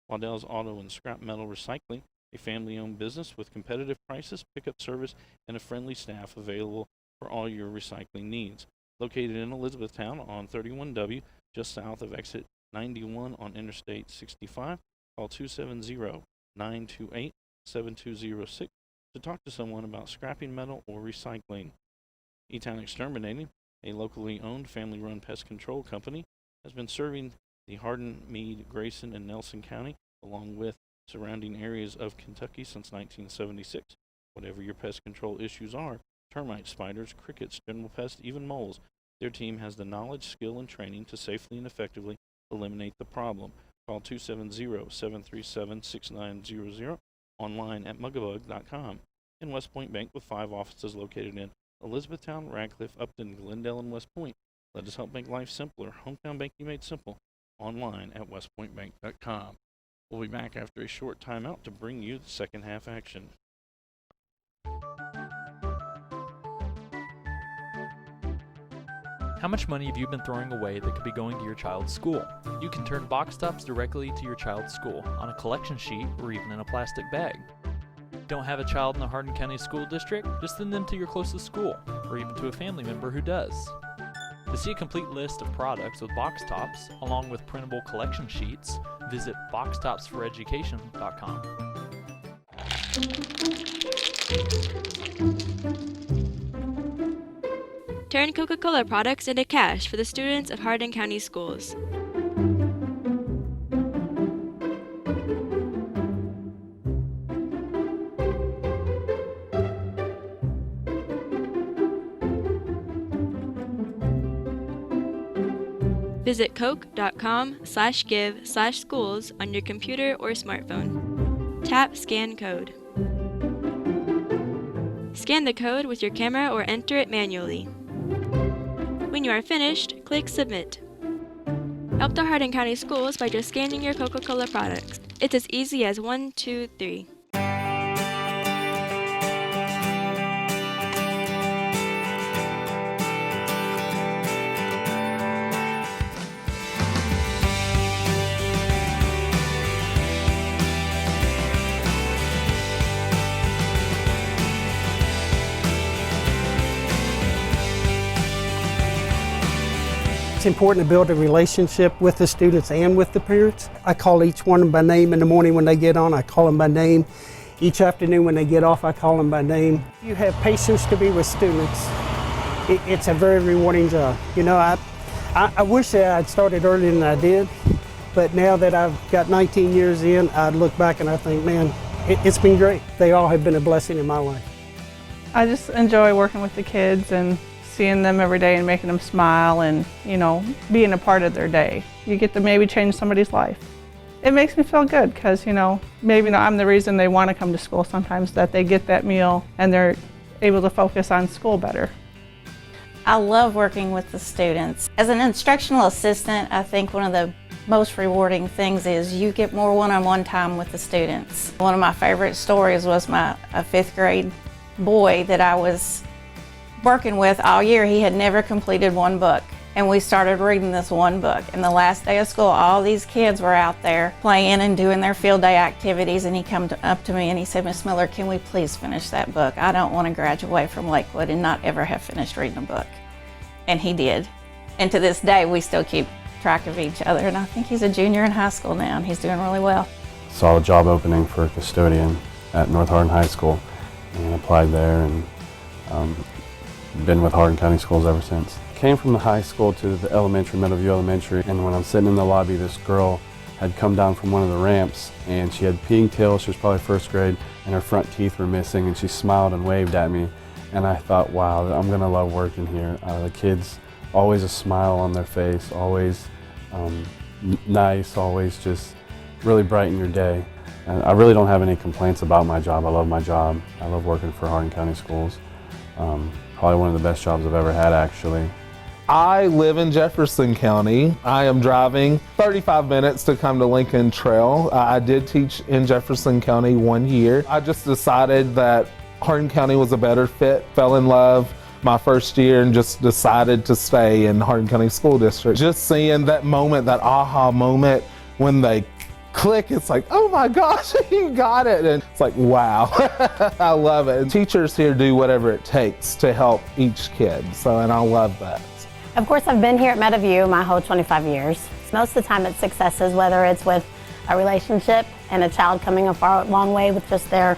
Waddell's Auto and Scrap Metal Recycling, a family-owned business with competitive prices, pickup service, and a friendly staff available for all your recycling needs. Located in Elizabethtown on 31W, just south of exit 91 on Interstate 65, call 270-928-7206 to talk to someone about scrapping metal or recycling. E-Town Exterminating, a locally owned family-run pest control company, has been serving the Hardin, Meade, Grayson, and Nelson County, along with surrounding areas of Kentucky since 1976. Whatever your pest control issues are, termites, spiders, crickets, general pests, even moles, their team has the knowledge, skill, and training to safely and effectively eliminate the problem. Call 270-737-6900, online at mugabug.com. In West Point Bank, with 5 offices located in Elizabethtown, Radcliffe, Upton, Glendale, and West Point. Let us help make life simpler. Hometown banking made simple. Online at westpointbank.com. We'll be back after a short timeout to bring you the second half action. How much money have you been throwing away that could be going to your child's school? You can turn box tops directly to your child's school on a collection sheet or even in a plastic bag. Don't have a child in the Hardin County School District? Just send them to your closest school or even to a family member who does. To see a complete list of products with box tops, along with printable collection sheets, visit boxtopsforeducation.com. Turn Coca-Cola products into cash for the students of Hardin County Schools. Visit coke.com/give/schools on your computer or smartphone. Tap Scan Code. Scan the code with your camera or enter it manually. When you are finished, click Submit. Help the Hardin County Schools by just scanning your Coca-Cola products. It's as easy as 1, 2, 3. It's important to build a relationship with the students and with the parents. I call each one by name in the morning when they get on. I call them by name. Each afternoon when they get off, I call them by name. You have patience to be with students. It's a very rewarding job. You know, I wish that I'd started earlier than I did, but now that I've got 19 years in, I look back and I think, man, it's been great. They all have been a blessing in my life. I just enjoy working with the kids and seeing them every day and making them smile and, you know, being a part of their day. You get to maybe change somebody's life. It makes me feel good because, you know, maybe I'm the reason they want to come to school sometimes, that they get that meal and they're able to focus on school better. I love working with the students. As an instructional assistant, I think one of the most rewarding things is you get more one-on-one time with the students. One of my favorite stories was a 5th grade boy that I was working with all year. He had never completed one book, and we started reading this one book. And the last day of school, all these kids were out there playing and doing their field day activities, and he came up to me and he said, "Miss Miller, can we please finish that book? I don't want to graduate from Lakewood and not ever have finished reading a book." And he did. And to this day, we still keep track of each other, and I think he's a junior in high school now, and he's doing really well. Saw a job opening for a custodian at North Hardin High School and applied there, and been with Hardin County Schools ever since. Came from the high school to the elementary, Meadowview Elementary, and when I'm sitting in the lobby, this girl had come down from one of the ramps and she had pigtails. She was probably 1st grade, and her front teeth were missing, and she smiled and waved at me, and I thought, wow, I'm gonna love working here. The kids, always a smile on their face, always nice, always just really brighten your day. And I really don't have any complaints about my job. I love my job. I love working for Hardin County Schools. Probably one of the best jobs I've ever had, actually. I live in Jefferson County. I am driving 35 minutes to come to Lincoln Trail. I did teach in Jefferson County 1 year. I just decided that Hardin County was a better fit, fell in love my first year, and just decided to stay in Hardin County School District. Just seeing that moment, that aha moment when they click, it's like, oh my gosh, you got it. And it's like, wow, I love it. And teachers here do whatever it takes to help each kid. And I love that. Of course, I've been here at Meadowview my whole 25 years. Most of the time it's successes, whether it's with a relationship and a child coming a long way with just their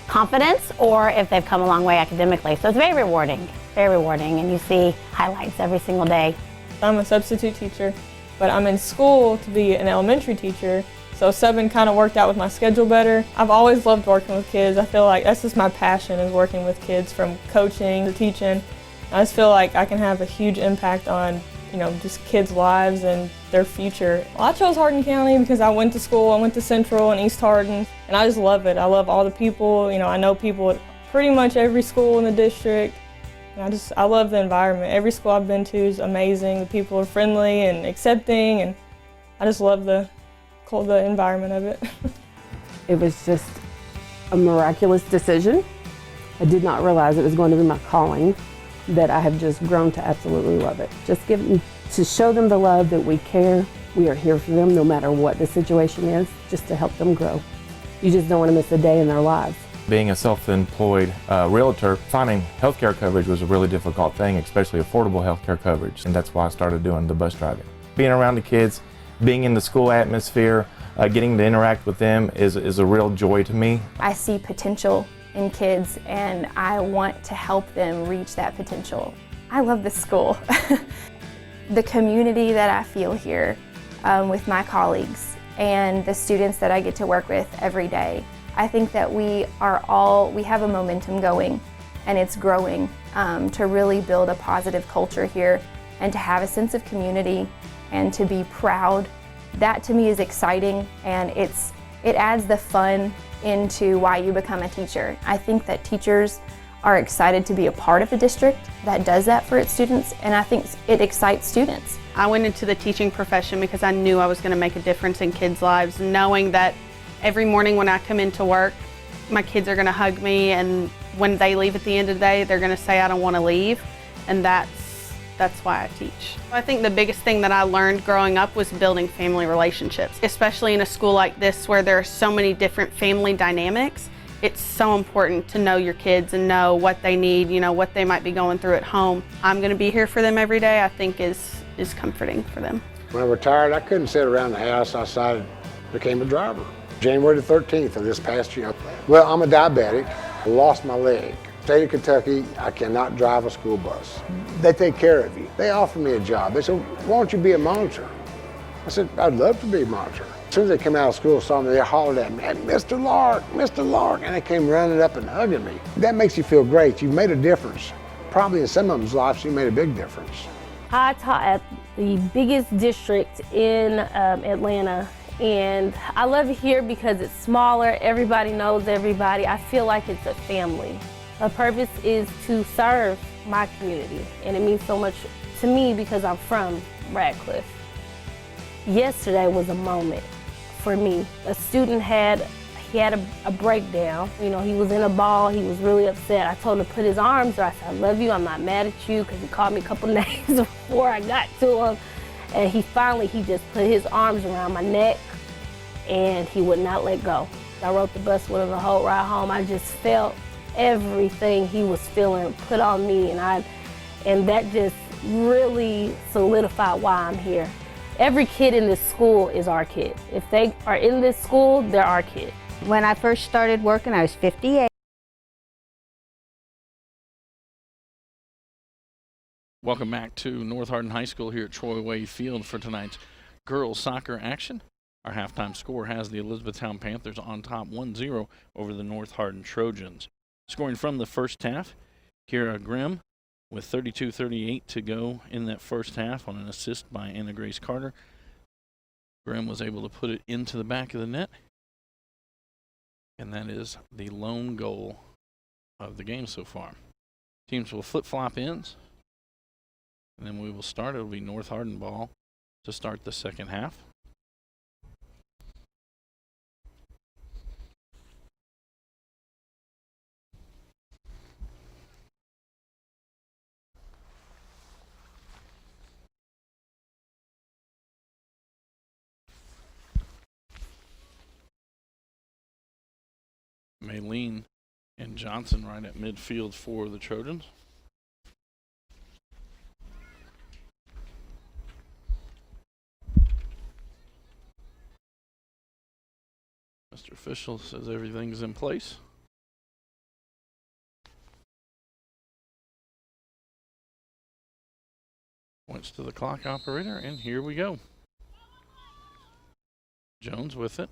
confidence, or if they've come a long way academically. So it's very rewarding, and you see highlights every single day. I'm a substitute teacher, but I'm in school to be an elementary teacher, so subbing kind of worked out with my schedule better. I've always loved working with kids. I feel like that's just my passion, is working with kids, from coaching to teaching. I just feel like I can have a huge impact on, you know, just kids' lives and their future. Well, I chose Hardin County because I went to school. I went to Central and East Hardin, and I just love it. I love all the people. You know, I know people at pretty much every school in the district. And I love the environment. Every school I've been to is amazing. The people are friendly and accepting, and I just love the environment of it. It was just a miraculous decision. I did not realize it was going to be my calling, that I have just grown to absolutely love it. Just to show them the love that we care. We are here for them no matter what the situation is, just to help them grow. You just don't want to miss a day in their lives. Being a self-employed realtor, finding healthcare coverage was a really difficult thing, especially affordable healthcare coverage, and that's why I started doing the bus driving. Being around the kids, being in the school atmosphere, getting to interact with them is a real joy to me. I see potential in kids, and I want to help them reach that potential. I love this school. The community that I feel here with my colleagues and the students that I get to work with every day. I think that we have a momentum going, and it's growing to really build a positive culture here and to have a sense of community and to be proud. That to me is exciting, and it adds the fun into why you become a teacher. I think that teachers are excited to be a part of a district that does that for its students, and I think it excites students. I went into the teaching profession because I knew I was going to make a difference in kids' lives, knowing that Every morning when I come into work, my kids are going to hug me, and when they leave at the end of the day, they're going to say, I don't want to leave, and that's why I teach. I think the biggest thing that I learned growing up was building family relationships, especially in a school like this where there are so many different family dynamics. It's so important to know your kids and know what they need, you know, what they might be going through at home. I'm going to be here for them every day, I think is comforting for them. When I retired, I couldn't sit around the house. I decided, became a driver. January the 13th of this past year. Well, I'm a diabetic. I lost my leg. State of Kentucky, I cannot drive a school bus. They take care of you. They offered me a job. They said, why don't you be a monitor? I said, I'd love to be a monitor. As soon as they came out of school, saw me, they hollered at me, hey, Mr. Lark, and they came running up and hugging me. That makes you feel great. You've made a difference. Probably in some of them's lives, you made a big difference. I taught at the biggest district in Atlanta, and I love it here because it's smaller, everybody knows everybody. I feel like it's a family. My purpose is to serve my community, and it means so much to me because I'm from Radcliffe. Yesterday was a moment for me. A student had a breakdown. You know, he was in a ball, he was really upset. I told him to put his arms there. I said, I love you, I'm not mad at you, because he called me a couple names before I got to him. And he just put his arms around my neck, and he would not let go. I rode the bus with him the whole ride home. I just felt everything he was feeling put on me, and that just really solidified why I'm here. Every kid in this school is our kid. If they are in this school, they're our kid. When I first started working, I was 58. Welcome back to North Hardin High School here at Troy Way Field for tonight's girls soccer action. Our halftime score has the Elizabethtown Panthers on top 1-0 over the North Hardin Trojans. Scoring from the first half, Kira Grimm with 32:38 to go in that first half on an assist by Anna Grace Carter. Grimm was able to put it into the back of the net, and that is the lone goal of the game so far. Teams will flip-flop ends, and then we will start. It'll be North Hardin ball to start the second half. Maylene and Johnson right at midfield for the Trojans. Mr. Official says everything's in place. Points to the clock operator, and here we go. Jones with it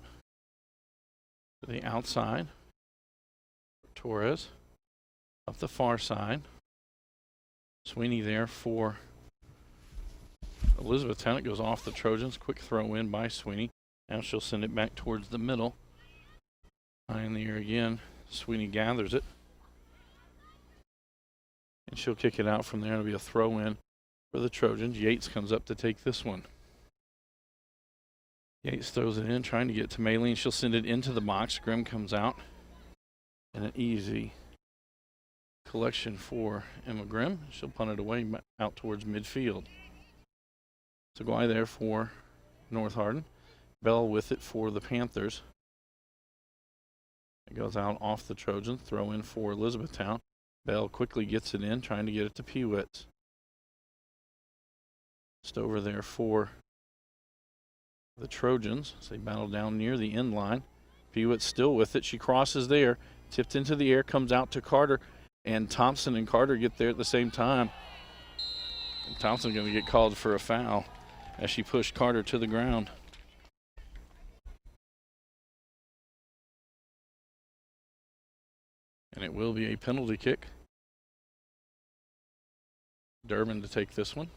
to the outside. Torres up the far side. Sweeney there for Elizabethtown. It goes off the Trojans. Quick throw in by Sweeney. Now she'll send it back towards the middle. High in the air again. Sweeney gathers it, and she'll kick it out from there. It'll be a throw in for the Trojans. Yates comes up to take this one. Yates throws it in, trying to get to Maylene. She'll send it into the box. Grimm comes out. And an easy collection for Emma Grimm. She'll punt it away out towards midfield. So Guy there for North Hardin. Bell with it for the Panthers. It goes out off the Trojans. Throw in for Elizabethtown. Bell quickly gets it in, trying to get it to Pewitz. Stover there for the Trojans as they battle down near the end line. Pewitz still with it. She crosses there. Tipped into the air, comes out to Carter, and Thompson and Carter get there at the same time. And Thompson's going to get called for a foul as she pushed Carter to the ground. And it will be a penalty kick. Durbin to take this one.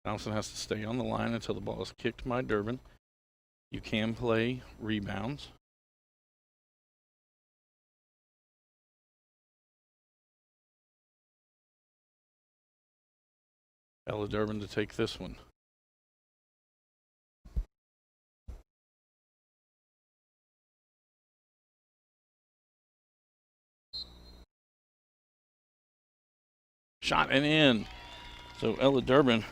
Thompson has to stay on the line until the ball is kicked by Durbin. You can play rebounds. Ella Durbin to take this one. Shot and in. So Ella Durbin,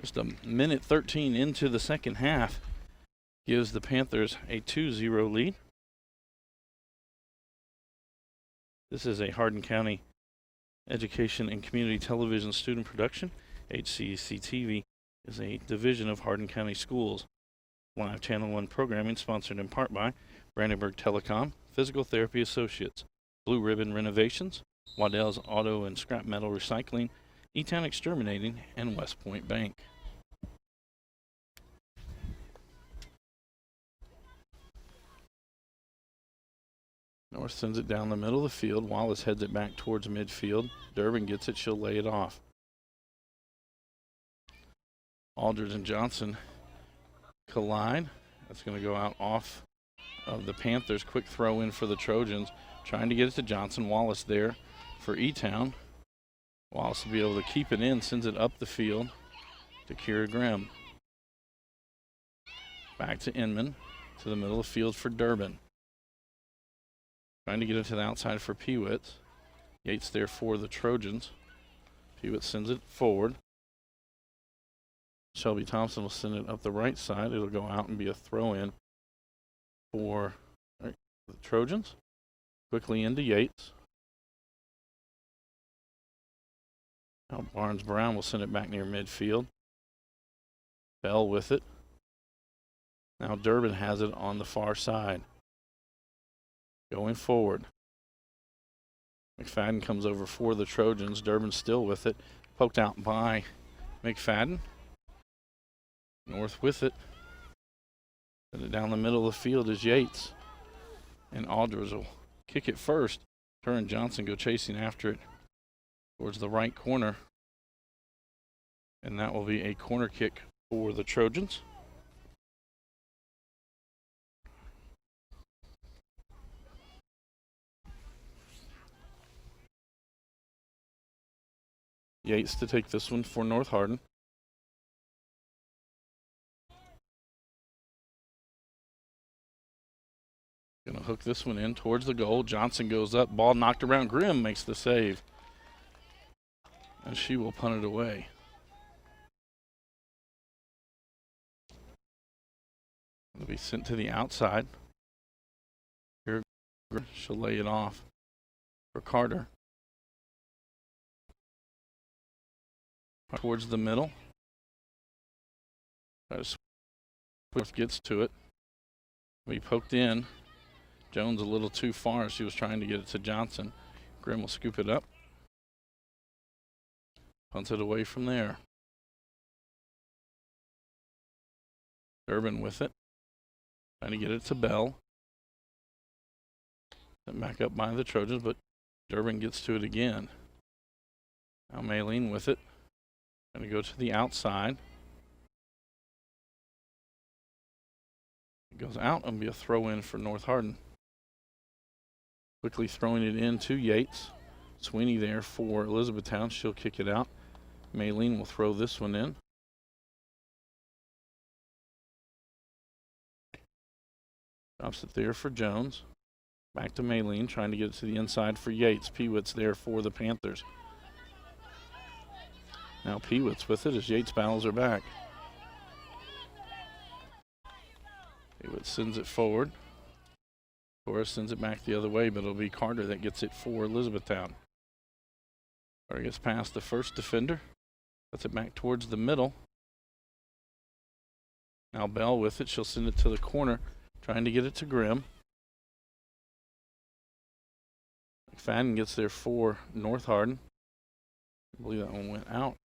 just a minute 13 into the second half, gives the Panthers a 2-0 lead. This is a Hardin County Education and Community Television student production. HCEC-TV is a division of Hardin County Schools. Live Channel 1 programming sponsored in part by Brandenburg Telecom, Physical Therapy Associates, Blue Ribbon Renovations, Waddell's Auto and Scrap Metal Recycling, E-Town Exterminating, and West Point Bank. North sends it down the middle of the field. Wallace heads it back towards midfield. Durbin gets it. She'll lay it off. Aldridge and Johnson collide. That's going to go out off of the Panthers. Quick throw in for the Trojans. Trying to get it to Johnson. Wallace there for E-Town. Wallace will be able to keep it in. Sends it up the field to Kira Grimm. Back to Inman. To the middle of the field for Durbin. Trying to get it to the outside for Pewitz. Yates there for the Trojans. Pewitz sends it forward. Shelby Thompson will send it up the right side. It'll go out and be a throw-in for the Trojans. Quickly into Yates. Now Barnes-Brown will send it back near midfield. Bell with it. Now Durbin has it on the far side. Going forward. McFadden comes over for the Trojans. Durbin still with it. Poked out by McFadden. North with it. Send it down the middle of the field is Yates. And Aldridge will kick it first. Her and Johnson go chasing after it towards the right corner. And that will be a corner kick for the Trojans. Yates to take this one for North Hardin. Gonna hook this one in towards the goal. Johnson goes up, ball knocked around. Grimm makes the save. And she will punt it away. It'll be sent to the outside. Here, she'll lay it off for Carter. Towards the middle. Swift gets to it. We poked in. Jones a little too far. She was trying to get it to Johnson. Grimm will scoop it up. Punts it away from there. Durbin with it. Trying to get it to Bell. Sent back up by the Trojans, but Durbin gets to it again. Now Maylene with it. Going to go to the outside. It goes out and be a throw in for North Hardin. Quickly throwing it in to Yates. Sweeney there for Elizabethtown. She'll kick it out. Maylene will throw this one in. Drops it there for Jones. Back to Maylene, trying to get it to the inside for Yates. Pewitz there for the Panthers. Now Pewitz with it as Yates battles her back. Pewitz sends it forward. Torres sends it back the other way, but it'll be Carter that gets it for Elizabethtown. Carter gets past the first defender. Puts it back towards the middle. Now Bell with it. She'll send it to the corner, trying to get it to Grimm. McFadden gets there for North Hardin. I believe that one went out.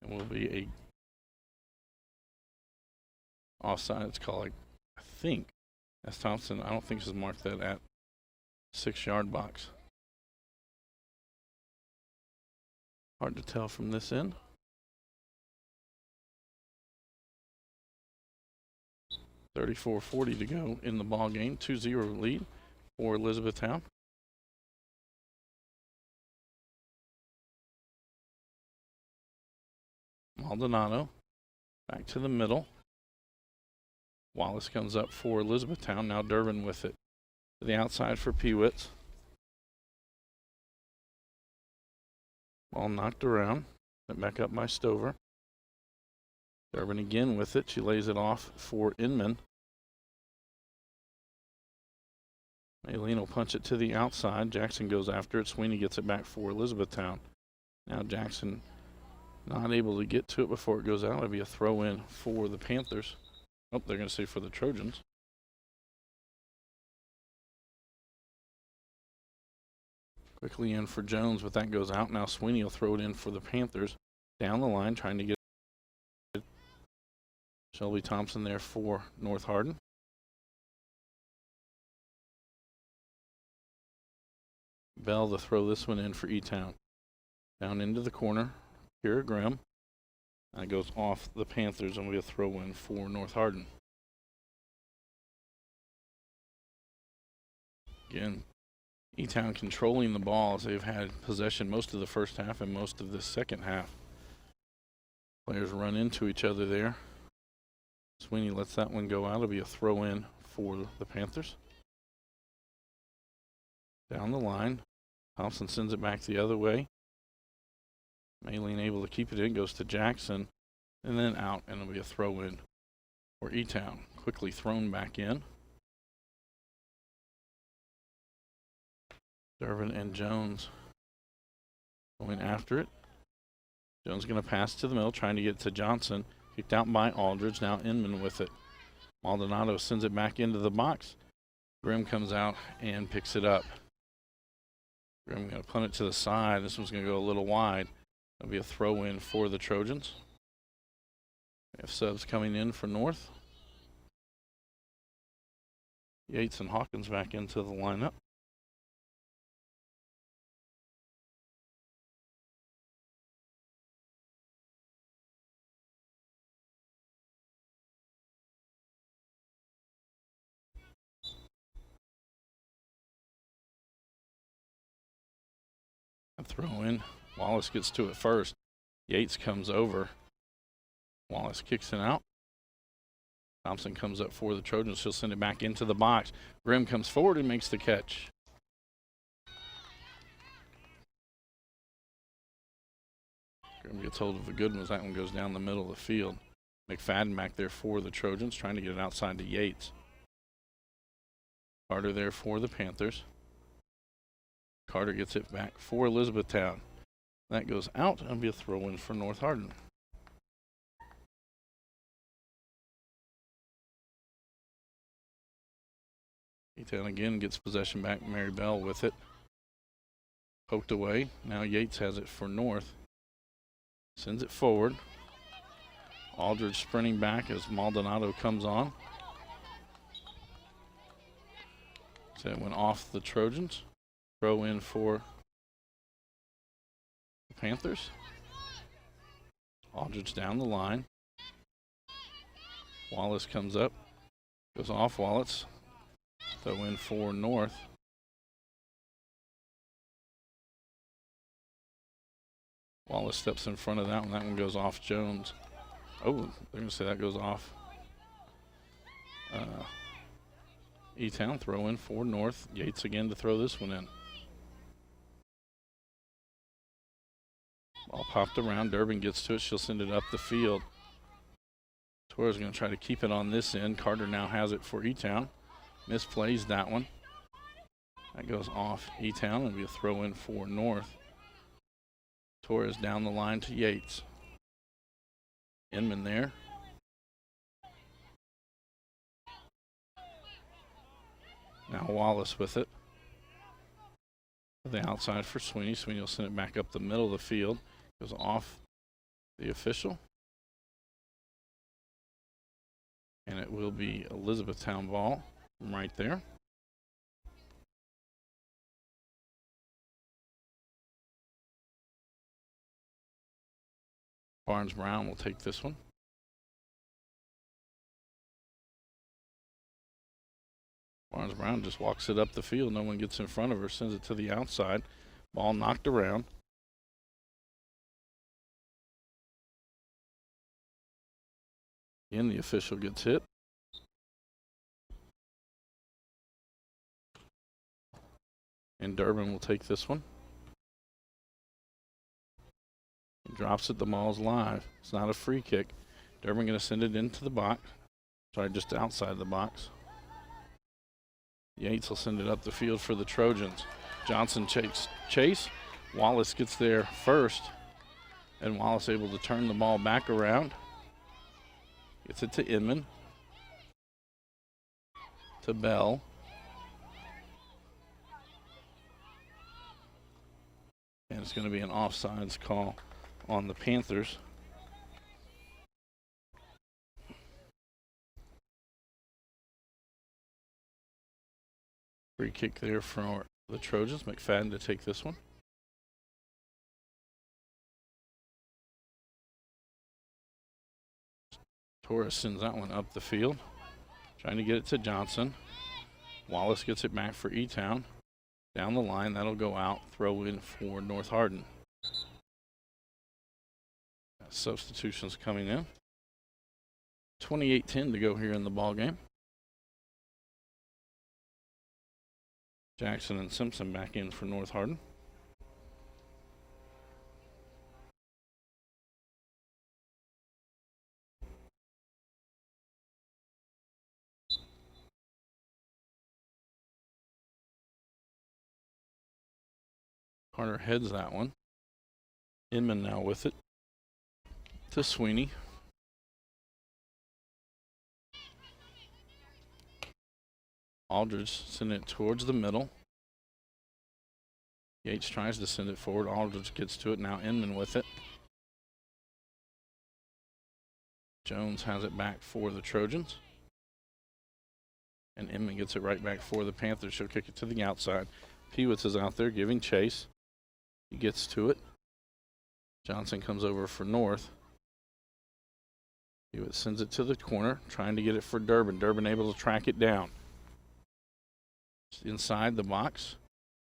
It will be a offside. It's called, I think, that's Thompson. I don't think she's marked that at 6-yard box. Hard to tell from this end. .34:40 to go in the ball game. 2-0 lead for Elizabethtown. Maldonado back to the middle. Wallace comes up for Elizabethtown. Now Durbin with it to the outside for Pewitz. Ball knocked around. Sent back up by Stover. Durbin again with it. She lays it off for Inman. Maylene will punch it to the outside. Jackson goes after it. Sweeney gets it back for Elizabethtown. Now Jackson not able to get to it before it goes out. It'll be a throw in for the Panthers. Oh, they're going to say for the Trojans. Quickly in for Jones, but that goes out. Now Sweeney will throw it in for the Panthers. Down the line, trying to get it. Shelby Thompson there for North Hardin. Bell to throw this one in for E-Town. Down into the corner, Kira Grimm. That goes off the Panthers, and we'll throw in for North Hardin. Again, E-Town controlling the ball as they've had possession most of the first half and most of the second half. Players run into each other there. Sweeney lets that one go out. It'll be a throw in for the Panthers. Down the line. Thompson sends it back the other way. Maylene able to keep it in, goes to Jackson, and then out, and it'll be a throw in for E-Town. Quickly thrown back in. Durbin and Jones going after it. Jones going to pass to the middle, trying to get to Johnson. Kicked out by Aldridge. Now Inman with it. Maldonado sends it back into the box. Grimm comes out and picks it up. Grimm going to punt it to the side. This one's going to go a little wide. It'll be a throw in for the Trojans. We have subs coming in for North. Yates and Hawkins back into the lineup. A throw in. Wallace gets to it first. Yates comes over. Wallace kicks it out. Thompson comes up for the Trojans. She'll send it back into the box. Grimm comes forward and makes the catch. Grimm gets hold of a good one. That one goes down the middle of the field. McFadden back there for the Trojans, trying to get it outside to Yates. Carter there for the Panthers. Carter gets it back for Elizabethtown. That goes out and be a throw-in for North Hardin. E-Town again gets possession back. Mary Bell with it. Poked away. Now Yates has it for North. Sends it forward. Aldridge sprinting back as Maldonado comes on. So it went off the Trojans. Throw in for the Panthers. Aldridge down the line. Wallace comes up. Goes off Wallace. Throw in for North. Wallace steps in front of that one. That one goes off Jones. Oh, they're going to say that goes off E-Town. Throw in for North. Yates again to throw this one in. Ball popped around. Durbin gets to it. She'll send it up the field. Torres going to try to keep it on this end. Carter now has it for E-Town. Misplays that one. That goes off E-Town. It'll be a throw in for North. Torres down the line to Yates. Inman there. Now Wallace with it. The outside for Sweeney. Sweeney will send it back up the middle of the field. Goes off the official. And it will be Elizabethtown ball from right there. Barnes Brown will take this one. Barnes Brown just walks it up the field. No one gets in front of her. Sends it to the outside. Ball knocked around. Again, the official gets hit. And Durbin will take this one. He drops it, the ball's live. It's not a free kick. Durbin going to send it into the box. Sorry, just outside the box. Yates will send it up the field for the Trojans. Johnson chase. Wallace gets there first. And Wallace able to turn the ball back around. Gets it to Inman. To Bell. And it's going to be an offsides call on the Panthers. Free kick there for the Trojans. McFadden to take this one. Torres sends that one up the field. Trying to get it to Johnson. Wallace gets it back for E-Town. Down the line, that'll go out. Throw in for North Hardin. Substitutions coming in. 28-10 to go here in the ball game. Jackson and Simpson back in for North Hardin. Carter heads that one. Inman now with it. To Sweeney. Aldridge sending it towards the middle. Yates tries to send it forward. Aldridge gets to it. Now Inman with it. Jones has it back for the Trojans. And Inman gets it right back for the Panthers. She'll kick it to the outside. Pewitz is out there giving chase. He gets to it. Johnson comes over for North. Pewitz sends it to the corner, trying to get it for Durbin. Durbin able to track it down. Inside the box.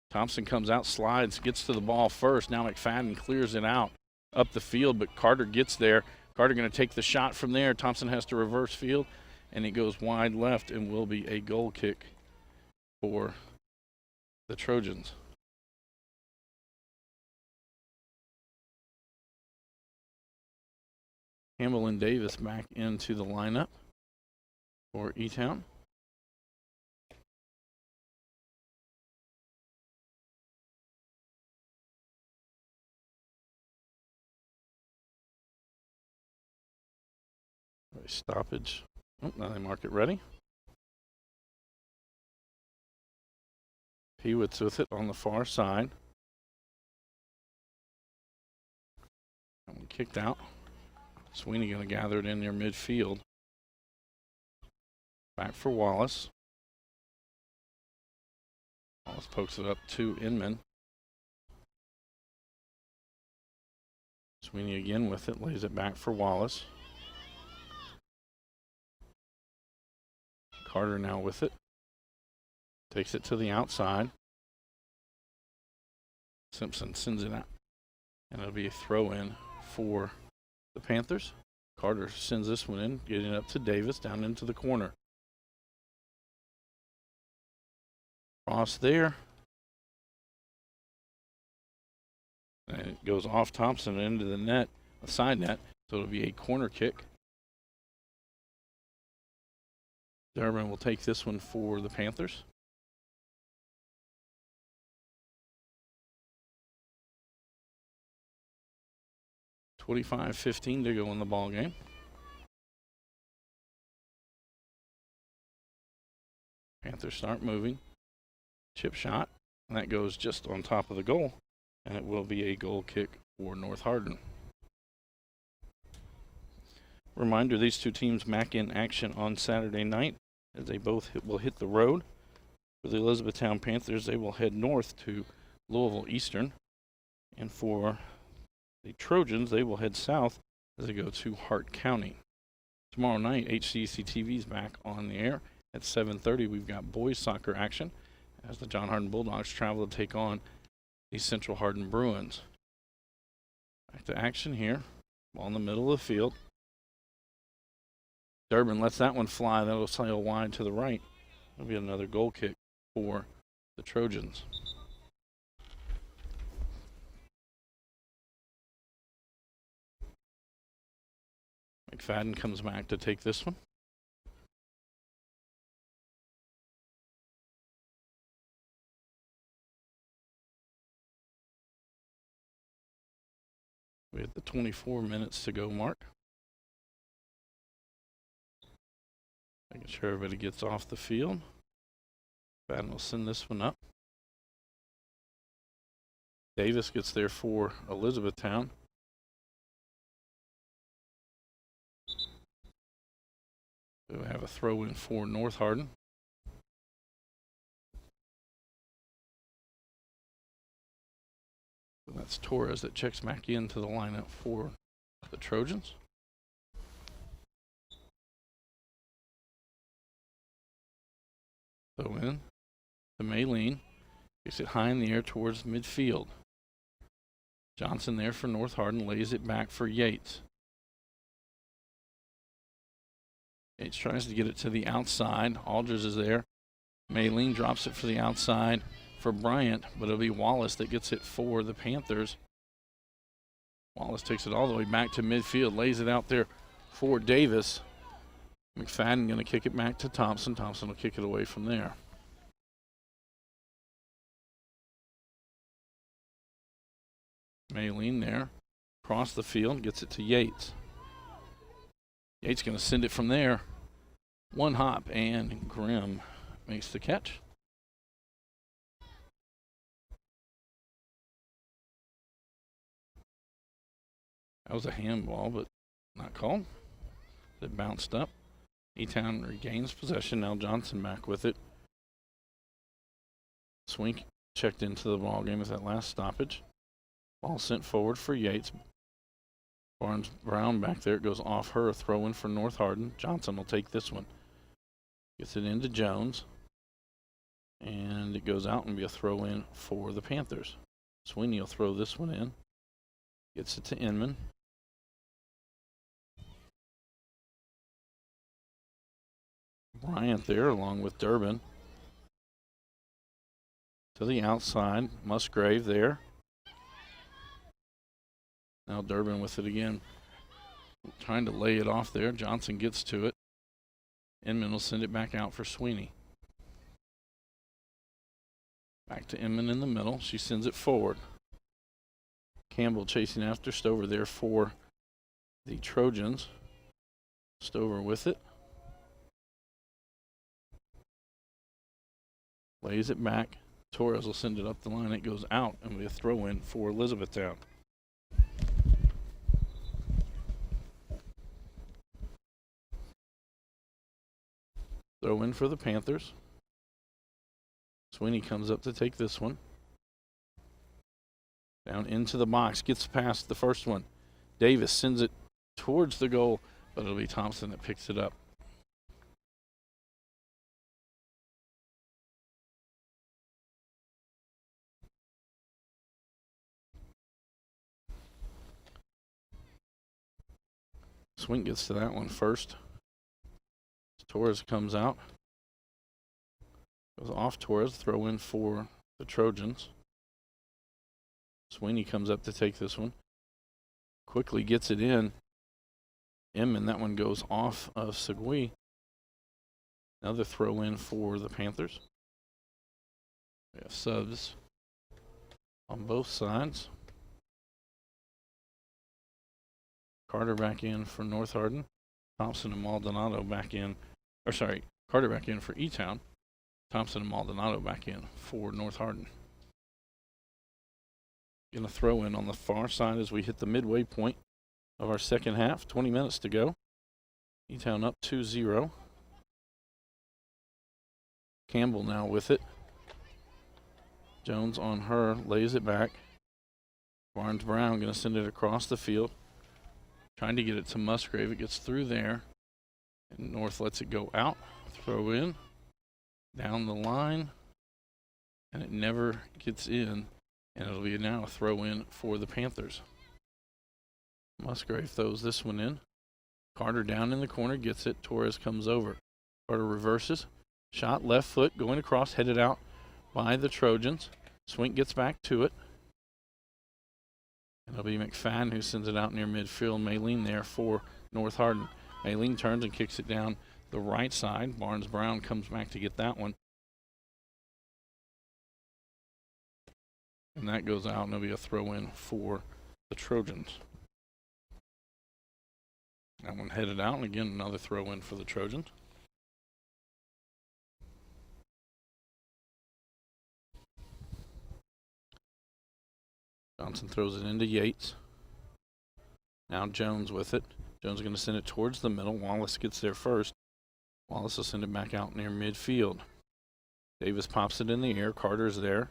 Thompson comes out, slides, gets to the ball first. Now McFadden clears it out up the field, but Carter gets there. Carter going to take the shot from there. Thompson has to reverse field, and it goes wide left and will be a goal kick for the Trojans. Campbell and Davis back into the lineup for E-Town. Stoppage. Oh, now they mark it ready. Pewitz with it on the far side. That one kicked out. Sweeney going to gather it in near midfield. Back for Wallace. Wallace pokes it up to Inman. Sweeney again with it, lays it back for Wallace. Carter now with it. Takes it to the outside. Simpson sends it out. And it'll be a throw in for the Panthers. Carter sends this one in, getting it up to Davis, down into the corner. Cross there. And it goes off Thompson into the net, a side net, so it'll be a corner kick. Durbin will take this one for the Panthers. .25-15 to go in the ball game. Panthers start moving. Chip shot, and that goes just on top of the goal, and it will be a goal kick for North Hardin. Reminder, these two teams back in action on Saturday night as they both will hit the road. For the Elizabethtown Panthers, they will head north to Louisville Eastern. And for the Trojans, they will head south as they go to Hart County. Tomorrow night, HCEC-TV is back on the air. At 7:30, we've got boys soccer action as the John Hardin Bulldogs travel to take on the Central Hardin Bruins. Back to action here. Ball in the middle of the field. Durbin lets that one fly. That'll sail wide to the right. That'll be another goal kick for the Trojans. McFadden comes back to take this one. We have the 24 minutes to go mark. Making sure everybody gets off the field. McFadden will send this one up. Davis gets there for Elizabethtown. We have a throw in for North Hardin. So that's Torres that checks back into the lineup for the Trojans. Throw in to Maylene. Gets it high in the air towards midfield. Johnson there for North Hardin, lays it back for Yates. Yates tries to get it to the outside. Alders is there. Maylene drops it for the outside for Bryant, but it'll be Wallace that gets it for the Panthers. Wallace takes it all the way back to midfield, lays it out there for Davis. McFadden going to kick it back to Thompson. Thompson will kick it away from there. Maylene there, across the field, gets it to Yates. Yates going to send it from there. One hop, and Grimm makes the catch. That was a handball, but not called. It bounced up. E-Town regains possession. Now Johnson back with it. Swink checked into the ball game with that last stoppage. Ball sent forward for Yates. Barnes Brown back there. It goes off her. A throw in for North Hardin. Johnson will take this one. Gets it into Jones. And it goes out and be a throw in for the Panthers. Sweeney will throw this one in. Gets it to Inman. Bryant there along with Durbin. To the outside. Musgrave there. Now Durbin with it again. Trying to lay it off there. Johnson gets to it. Inman will send it back out for Sweeney. Back to Inman in the middle. She sends it forward. Campbell chasing after Stover there for the Trojans. Stover with it. Lays it back. Torres will send it up the line. It goes out and be a throw in for Elizabethtown. Throw in for the Panthers. Sweeney comes up to take this one. Down into the box. Gets past the first one. Davis sends it towards the goal, but it'll be Thompson that picks it up. Swink gets to that one first. Torres comes out. Goes off Torres. Throw in for the Trojans. Sweeney comes up to take this one. Quickly gets it in. Inman, that one goes off of Segui. Another throw in for the Panthers. We have subs on both sides. Carter back in for North Hardin. Thompson and Maldonado back in. Carter back in for E-Town. Thompson and Maldonado back in for North Hardin. Going to throw in on the far side as we hit the midway point of our second half. 20 minutes to go. E-Town up 2-0. Campbell now with it. Jones on her, lays it back. Barnes Brown going to send it across the field. Trying to get it to Musgrave. It gets through there. And North lets it go out. Throw in. Down the line. And it never gets in. And it'll be now a throw in for the Panthers. Musgrave throws this one in. Carter down in the corner gets it. Torres comes over. Carter reverses. Shot left foot going across, headed out by the Trojans. Swink gets back to it. And it'll be McFadden who sends it out near midfield. Maylene there for North Hardin. Maylene turns and kicks it down the right side. Barnes Brown comes back to get that one. And that goes out, and it'll be a throw-in for the Trojans. That one headed out, and again, another throw-in for the Trojans. Johnson throws it into Yates. Now Jones with it. Jones is going to send it towards the middle. Wallace gets there first. Wallace will send it back out near midfield. Davis pops it in the air. Carter's there.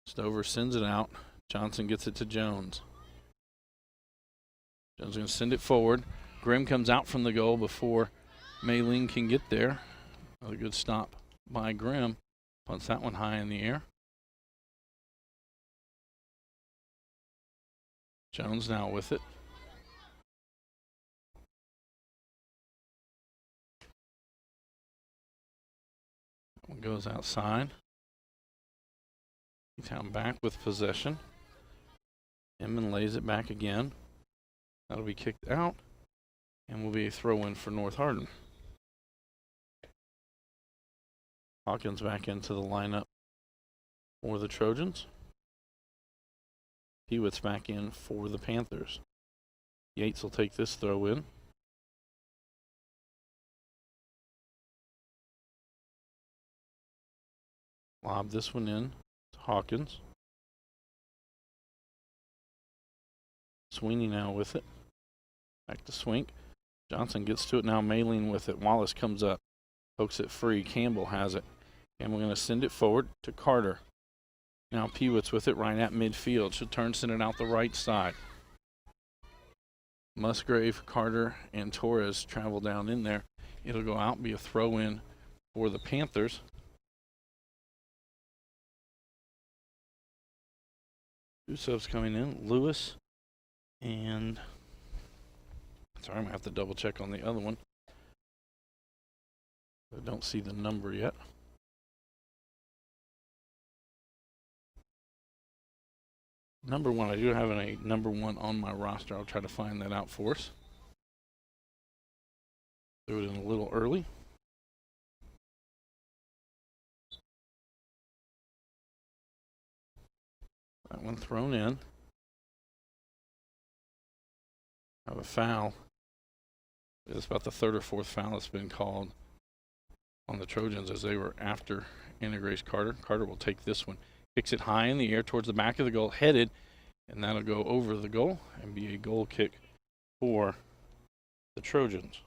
Stover sends it out. Johnson gets it to Jones. Jones is going to send it forward. Grimm comes out from the goal before Maylene can get there. Another good stop by Grimm. Punts that one high in the air. Jones now with it. One goes outside. Town back with possession. Inman lays it back again. That'll be kicked out and will be a throw-in for North Hardin. Hawkins back into the lineup for the Trojans. Hewitt's back in for the Panthers. Yates will take this throw in. Lob this one in to Hawkins. Sweeney now with it. Back to Swink. Johnson gets to it now. Maylene with it. Wallace comes up. Pokes it free. Campbell has it. Campbell going to send it forward to Carter. Now Peewitz with it right at midfield. Should turn, send it out the right side. Musgrave, Carter, and Torres travel down in there. It'll go out, be a throw-in for the Panthers. Two subs coming in. Lewis and... Sorry, I'm going to have to double check on the other one. I don't see the number yet. Number one, I do have a number one on my roster. I'll try to find that out for us. Do it in a little early. That one thrown in. Have a foul. It's about the third or fourth foul that's been called on the Trojans as they were after Grace Carter. Carter will take this one. Kicks it high in the air towards the back of the goal, headed, and that'll go over the goal and be a goal kick for the Trojans.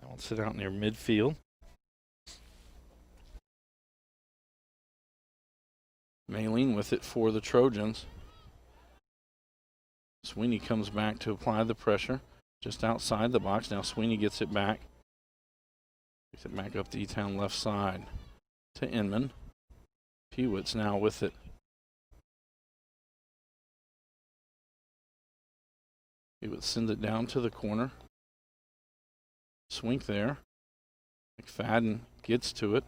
That will sit out near midfield. Maylene with it for the Trojans. Sweeney comes back to apply the pressure just outside the box. Now Sweeney gets it back. Gets it back up the E-Town left side to Inman. Peewitz now with it. Peewitz sends it down to the corner. Swink there. McFadden gets to it.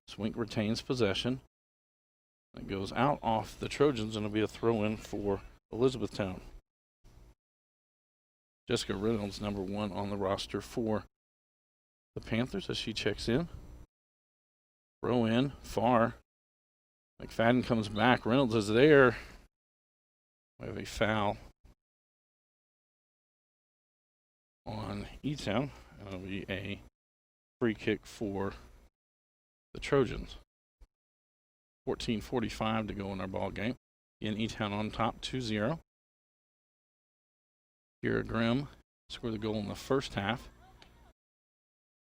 Swink retains possession. It goes out off the Trojans, and it'll be a throw-in for Elizabethtown. Jessica Reynolds, number one on the roster for the Panthers as she checks in. Throw in, far. McFadden comes back. Reynolds is there. We have a foul on E-Town, and it'll be a free kick for the Trojans. 14:45 to go in our ball game. In E-Town on top, 2-0. Kira Grimm scored the goal in the first half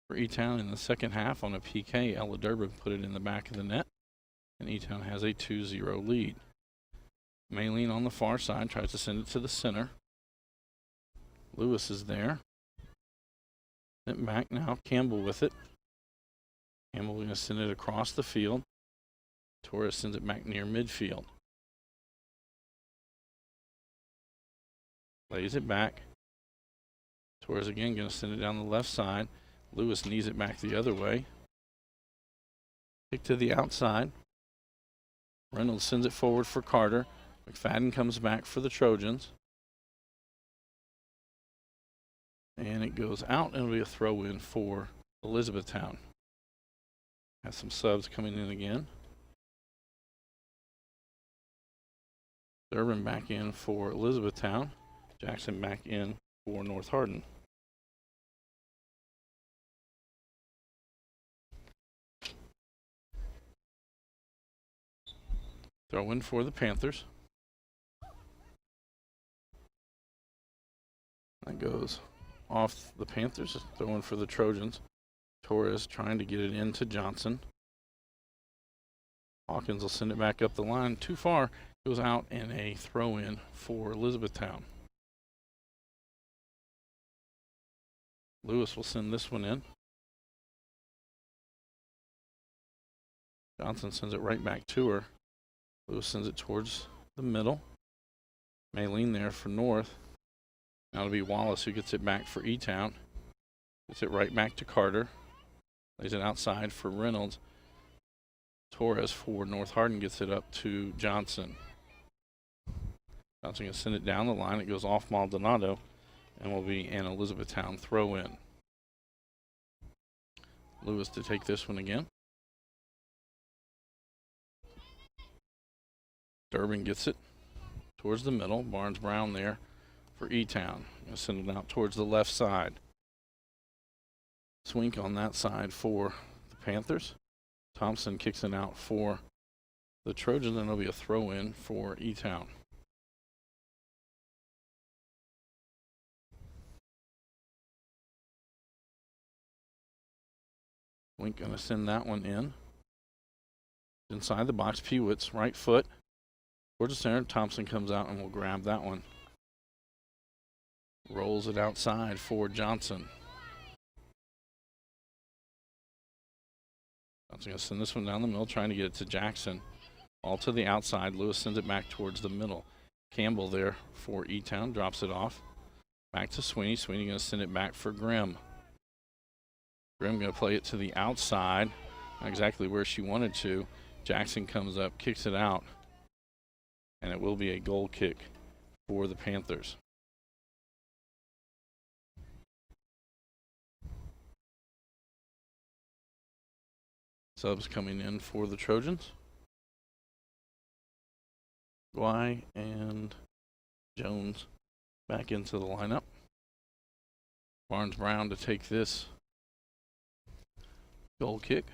for E-Town. In the second half on a PK, Ella Durbin put it in the back of the net, and E-Town has a 2-0 lead. Maylene on the far side tries to send it to the center. Lewis is there. Sent back now. Campbell with it. Campbell going to send it across the field. Torres sends it back near midfield. Lays it back. Torres again going to send it down the left side. Lewis knees it back the other way. Kick to the outside. Reynolds sends it forward for Carter. McFadden comes back for the Trojans. And it goes out, and it'll be a throw in for Elizabethtown. Has some subs coming in again. Durbin back in for Elizabethtown. Jackson back in for North Hardin. Throw in for the Panthers. That goes off the Panthers. Throw in for the Trojans. Torres trying to get it into Johnson. Hawkins will send it back up the line. Too far. Goes out and a throw in for Elizabethtown. Lewis will send this one in. Johnson sends it right back to her. Lewis sends it towards the middle. Maylene there for North. Now it'll be Wallace who gets it back for E-Town. Gets it right back to Carter. Lays it outside for Reynolds. Torres for North Hardin gets it up to Johnson. Johnson going to send it down the line. It goes off Maldonado and will be an Elizabethtown throw in. Lewis to take this one again. Durbin gets it towards the middle. Barnes Brown there for E-Town. Going to send it out towards the left side. Swink on that side for the Panthers. Thompson kicks it out for the Trojans, and it'll be a throw in for E-Town. Swink going to send that one in. Inside the box, Peewit's right foot towards the center. Thompson comes out and will grab that one. Rolls it outside for Johnson. Johnson going to send this one down the middle, trying to get it to Jackson. All to the outside. Lewis sends it back towards the middle. Campbell there for E-Town, drops it off. Back to Sweeney. Sweeney going to send it back for Grimm. Grimm going to play it to the outside. Not exactly where she wanted to. Jackson comes up, kicks it out. And it will be a goal kick for the Panthers. Subs coming in for the Trojans. Guy and Jones back into the lineup. Barnes Brown to take this goal kick.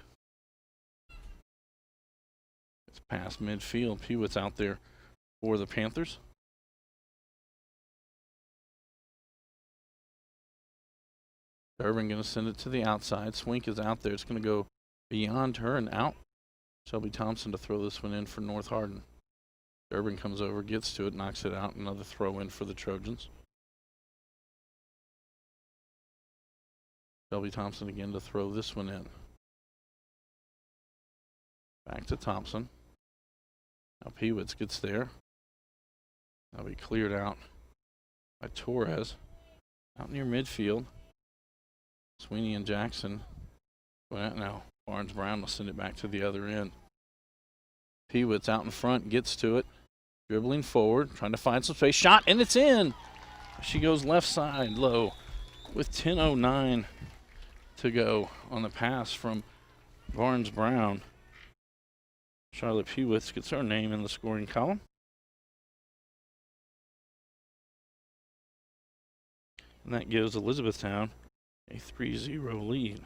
It's past midfield. Peewit's out there for the Panthers. Durbin going to send it to the outside. Swink is out there. It's going to go beyond her and out. Shelby Thompson to throw this one in for North Hardin. Durbin comes over, gets to it, knocks it out. Another throw in for the Trojans. Shelby Thompson again to throw this one in. Back to Thompson. Now Peewitz gets there. That'll be cleared out by Torres. Out near midfield. Sweeney and Jackson. Well, now Barnes Brown will send it back to the other end. Peewitz out in front, gets to it. Dribbling forward, trying to find some space. Shot, and it's in! She goes left side low with 10:09 to go on the pass from Barnes Brown. Charlotte Peewitz gets her name in the scoring column. And that gives Elizabethtown a 3-0 lead.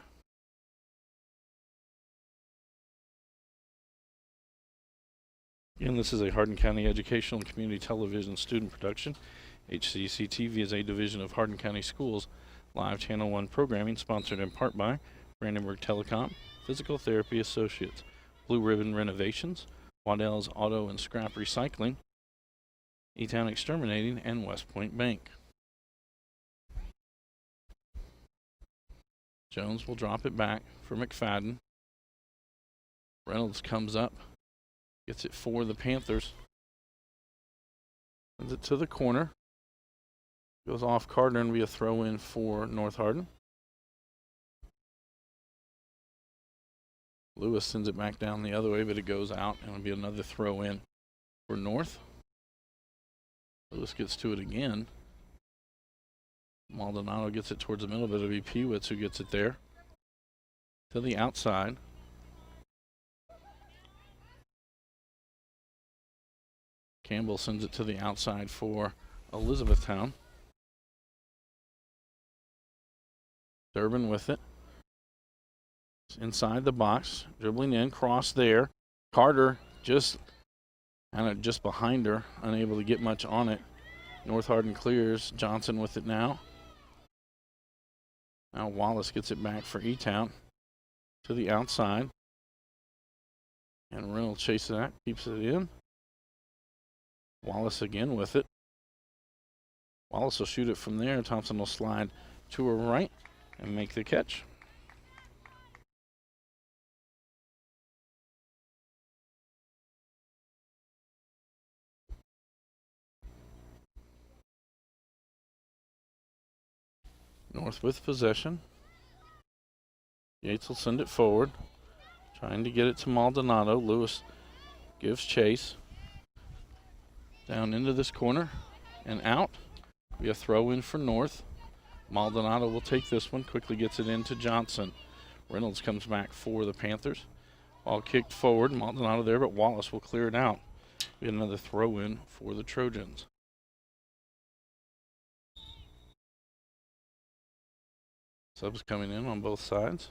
Again, this is a Hardin County Educational and Community Television student production. HCEC-TV is a division of Hardin County Schools live Channel 1 programming, sponsored in part by Brandenburg Telecom, Physical Therapy Associates, Blue Ribbon Renovations, Waddell's Auto and Scrap Recycling, E-Town Exterminating, and West Point Bank. Jones will drop it back for McFadden. Reynolds comes up, gets it for the Panthers. Sends it to the corner. Goes off Carter and be a throw in for North Hardin. Lewis sends it back down the other way, but it goes out and it'll be another throw in for North. Lewis gets to it again. Maldonado gets it towards the middle, but it'll be Pewitz who gets it there. To the outside. Campbell sends it to the outside for Elizabethtown. Durbin with it. It's inside the box, dribbling in, cross there. Carter just behind her, unable to get much on it. North Hardin clears. Johnson with it now. Now Wallace gets it back for E-Town to the outside. And Reynolds chases that, keeps it in. Wallace again with it. Wallace will shoot it from there. Thompson will slide to her right and make the catch. North with possession. Yates will send it forward. Trying to get it to Maldonado. Lewis gives chase. Down into this corner and out. Be a throw in for North. Maldonado will take this one. Quickly gets it into Johnson. Reynolds comes back for the Panthers. Ball kicked forward. Maldonado there, but Wallace will clear it out. Be another throw in for the Trojans. Subs coming in on both sides.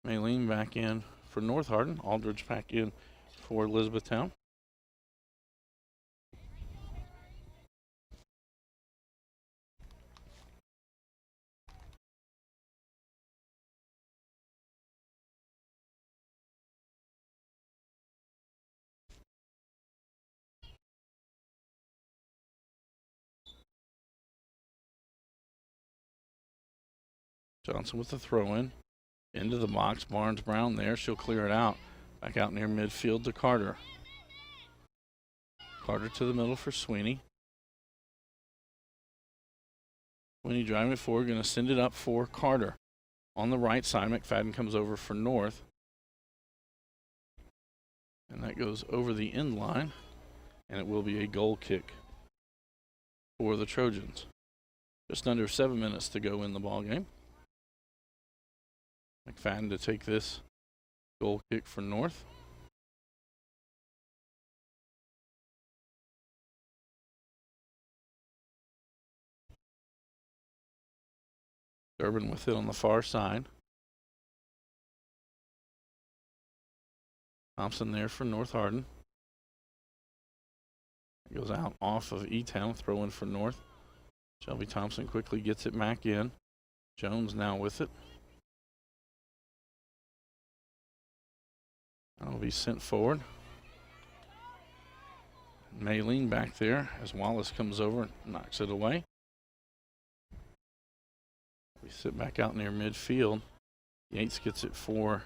Maylene back in for North Hardin. Aldridge back in for Elizabethtown. Johnson with the throw in. Into the box. Barnes Brown there. She'll clear it out. Back out near midfield to Carter. Carter to the middle for Sweeney. Sweeney driving it forward. Going to send it up for Carter. On the right side, McFadden comes over for North. And that goes over the end line. And it will be a goal kick for the Trojans. Just under 7 minutes to go in the ball game. McFadden to take this goal kick for North. Durbin with it on the far side. Thompson there for North Hardin. It goes out off of E-Town, throw in for North. Shelby Thompson quickly gets it back in. Jones now with it. That'll be sent forward. Maylene back there as Wallace comes over and knocks it away. We sit back out near midfield. Yates gets it for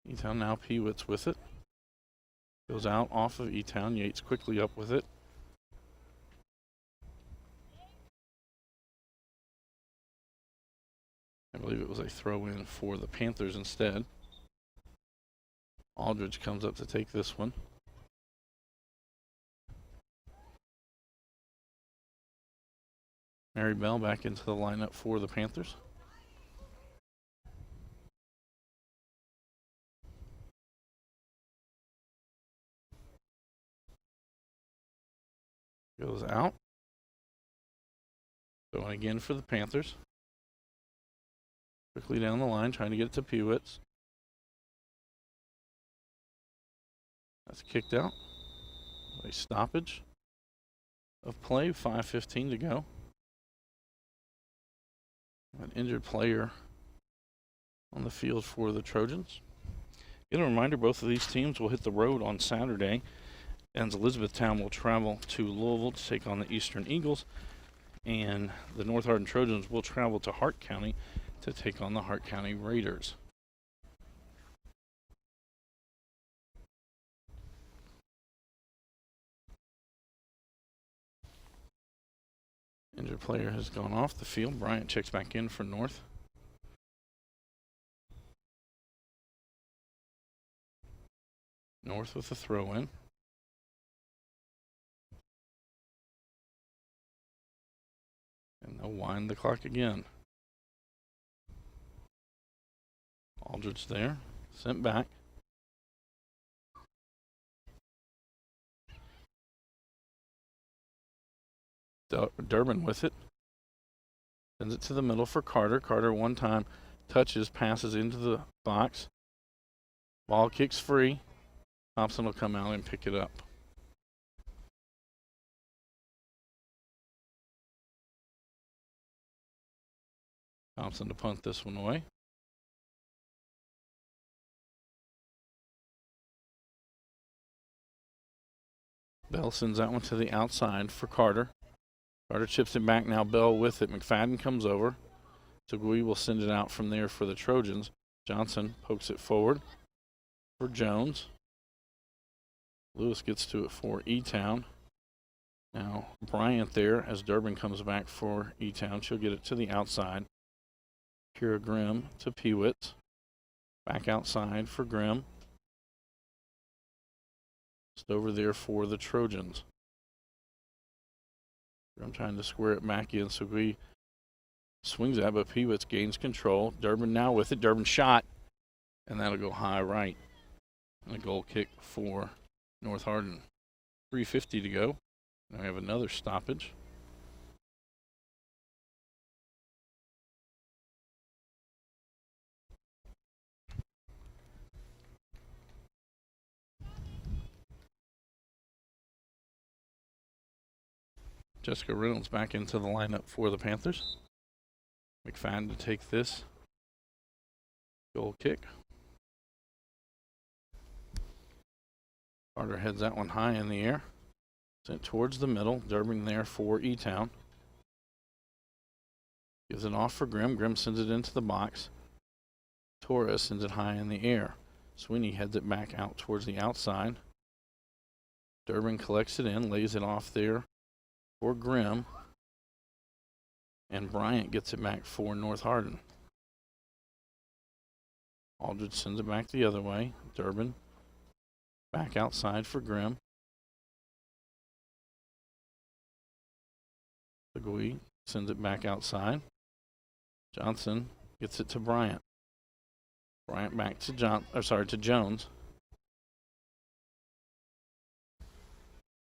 E-Town. Now Pewitz with it. Goes out off of E-Town. Yates quickly up with it. I believe it was a throw in for the Panthers instead. Aldridge comes up to take this one. Mary Bell back into the lineup for the Panthers. Goes out. Going again for the Panthers. Quickly down the line, trying to get it to Pewitz. That's kicked out. A stoppage of play, 5:15 to go. An injured player on the field for the Trojans. Get a reminder, both of these teams will hit the road on Saturday, and Elizabethtown will travel to Louisville to take on the Eastern Eagles, and the North Hardin Trojans will travel to Hart County to take on the Hart County Raiders. Injured player has gone off the field. Bryant checks back in for North. North with a throw in. And they'll wind the clock again. Aldridge there, sent back. Durbin with it. Sends it to the middle for Carter. Carter one time touches, passes into the box. Ball kicks free. Thompson will come out and pick it up. Thompson to punt this one away. Bell sends that one to the outside for Carter. Carter chips it back now. Bell with it. McFadden comes over. Tagui will send it out from there for the Trojans. Johnson pokes it forward for Jones. Lewis gets to it for E-Town. Now Bryant there as Durbin comes back for E-Town. She'll get it to the outside. Kira Grimm to Pewitz. Back outside for Grimm. Just over there for the Trojans. I'm trying to square it back in, so we swings that, but Pewitz gains control. Durbin now with it. Durbin shot, and that'll go high right. And a goal kick for North Hardin. 3:50 to go. Now we have another stoppage. Jessica Reynolds back into the lineup for the Panthers. McFadden to take this goal kick. Carter heads that one high in the air. Sent towards the middle. Durbin there for E-Town. Gives it off for Grimm. Grimm sends it into the box. Torres sends it high in the air. Sweeney heads it back out towards the outside. Durbin collects it in, lays it off there for Grimm, and Bryant gets it back for North Hardin. Aldridge sends it back the other way. Durbin back outside for Grimm. Legui sends it back outside. Johnson gets it to Bryant. Bryant back to to Jones.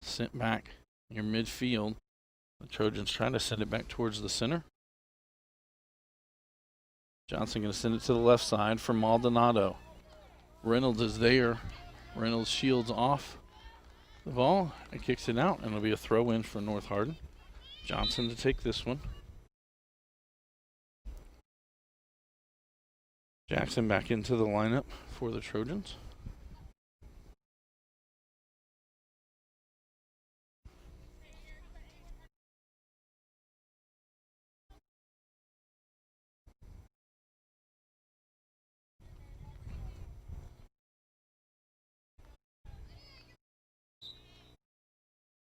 Sent back near midfield. The Trojans trying to send it back towards the center. Johnson going to send it to the left side for Maldonado. Reynolds is there. Reynolds shields off the ball and kicks it out, and it'll be a throw in for North Hardin. Johnson to take this one. Jackson back into the lineup for the Trojans.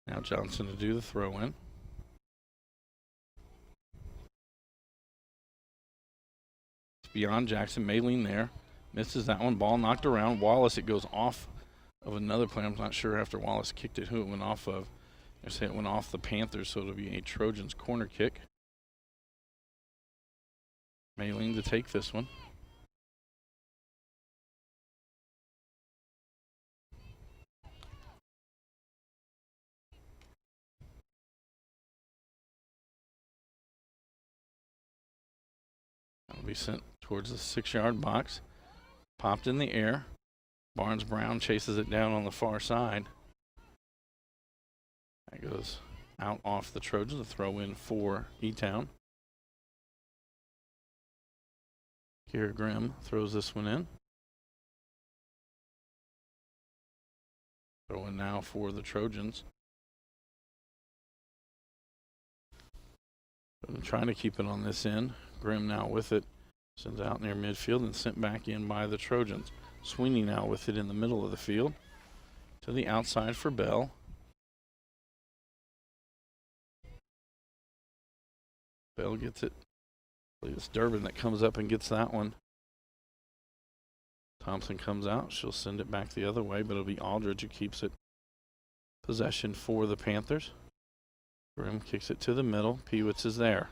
Now Johnson to do the throw in. It's beyond Jackson. Maylene there. Misses that one. Ball knocked around. Wallace, it goes off of another play. I'm not sure after Wallace kicked it who it went off of. I say it went off the Panthers, so it'll be a Trojans corner kick. Maylene to take this one. That'll be sent towards the 6-yard box. Popped in the air. Barnes Brown chases it down on the far side. That goes out off the Trojans. A throw in for E-Town. Kira Grimm throws this one in. Throwing now for the Trojans. Trying to keep it on this end. Grimm now with it. Sends out near midfield and sent back in by the Trojans. Sweeney now with it in the middle of the field. To the outside for Bell. Bell gets it. I believe it's Durbin that comes up and gets that one. Thompson comes out. She'll send it back the other way, but it'll be Aldridge who keeps it. Possession for the Panthers. Grimm kicks it to the middle. Pewitz is there.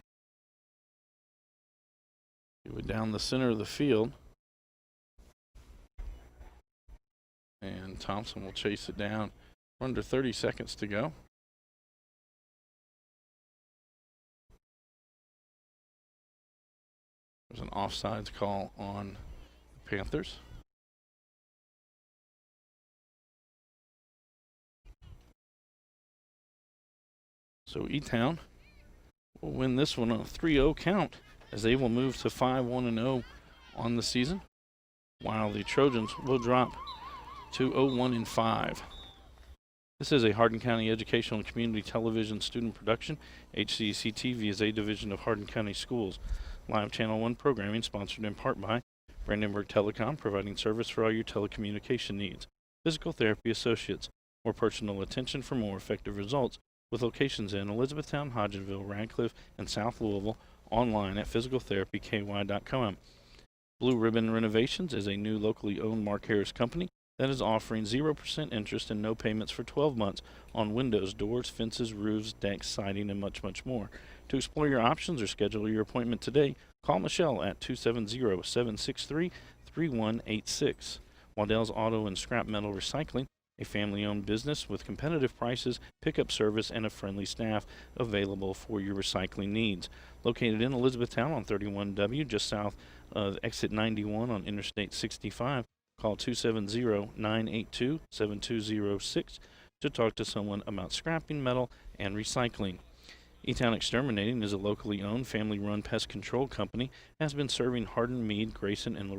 Pewitt down the center of the field. And Thompson will chase it down. We're under 30 seconds to go. There's an offsides call on the Panthers. So E-Town will win this one on a 3-0 count as they will move to 5-1-0 on the season, while the Trojans will drop to 0-1-5. This is a Hardin County Educational and Community Television student production. HCEC-TV is a division of Hardin County Schools. Live Channel 1 programming sponsored in part by Brandenburg Telecom, providing service for all your telecommunication needs. Physical Therapy Associates, more personal attention for more effective results, with locations in Elizabethtown, Hodgenville, Radcliffe, and South Louisville, online at physicaltherapyky.com. Blue Ribbon Renovations is a new locally owned Mark Harris company that is offering 0% interest and no payments for 12 months on windows, doors, fences, roofs, decks, siding, and much, much more. To explore your options or schedule your appointment today, call Michelle at 270-763-3186. Waddell's Auto and Scrap Metal Recycling, a family-owned business with competitive prices, pickup service, and a friendly staff available for your recycling needs. Located in Elizabethtown on 31W, just south of exit 91 on Interstate 65, call 270-982-7206 to talk to someone about scrapping metal and recycling. E-Town Exterminating is a locally owned, family-run pest control company, has been serving Hardin, Meade, Grayson, and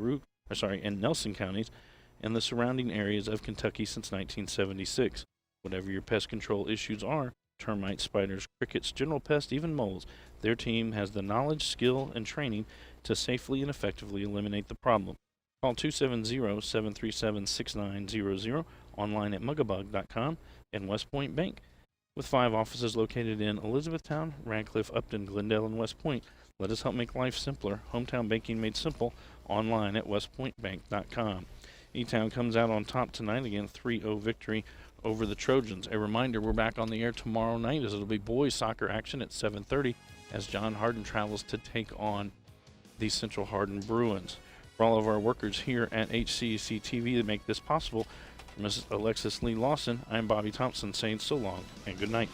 and Nelson counties and the surrounding areas of Kentucky since 1976. Whatever your pest control issues are, termites, spiders, crickets, general pests, even moles, their team has the knowledge, skill, and training to safely and effectively eliminate the problem. Call 270-737-6900, online at mugabug.com, and West Point Bank. With 5 offices located in Elizabethtown, Radcliffe, Upton, Glendale, and West Point, let us help make life simpler. Hometown banking made simple, online at westpointbank.com. E-Town comes out on top tonight, again 3-0 victory over the Trojans. A reminder, we're back on the air tomorrow night as it'll be boys soccer action at 7:30 as John Hardin travels to take on the Central Hardin Bruins. For all of our workers here at HCEC-TV that make this possible, for Mrs. Alexis Lee Lawson, I'm Bobby Thompson saying so long and good night.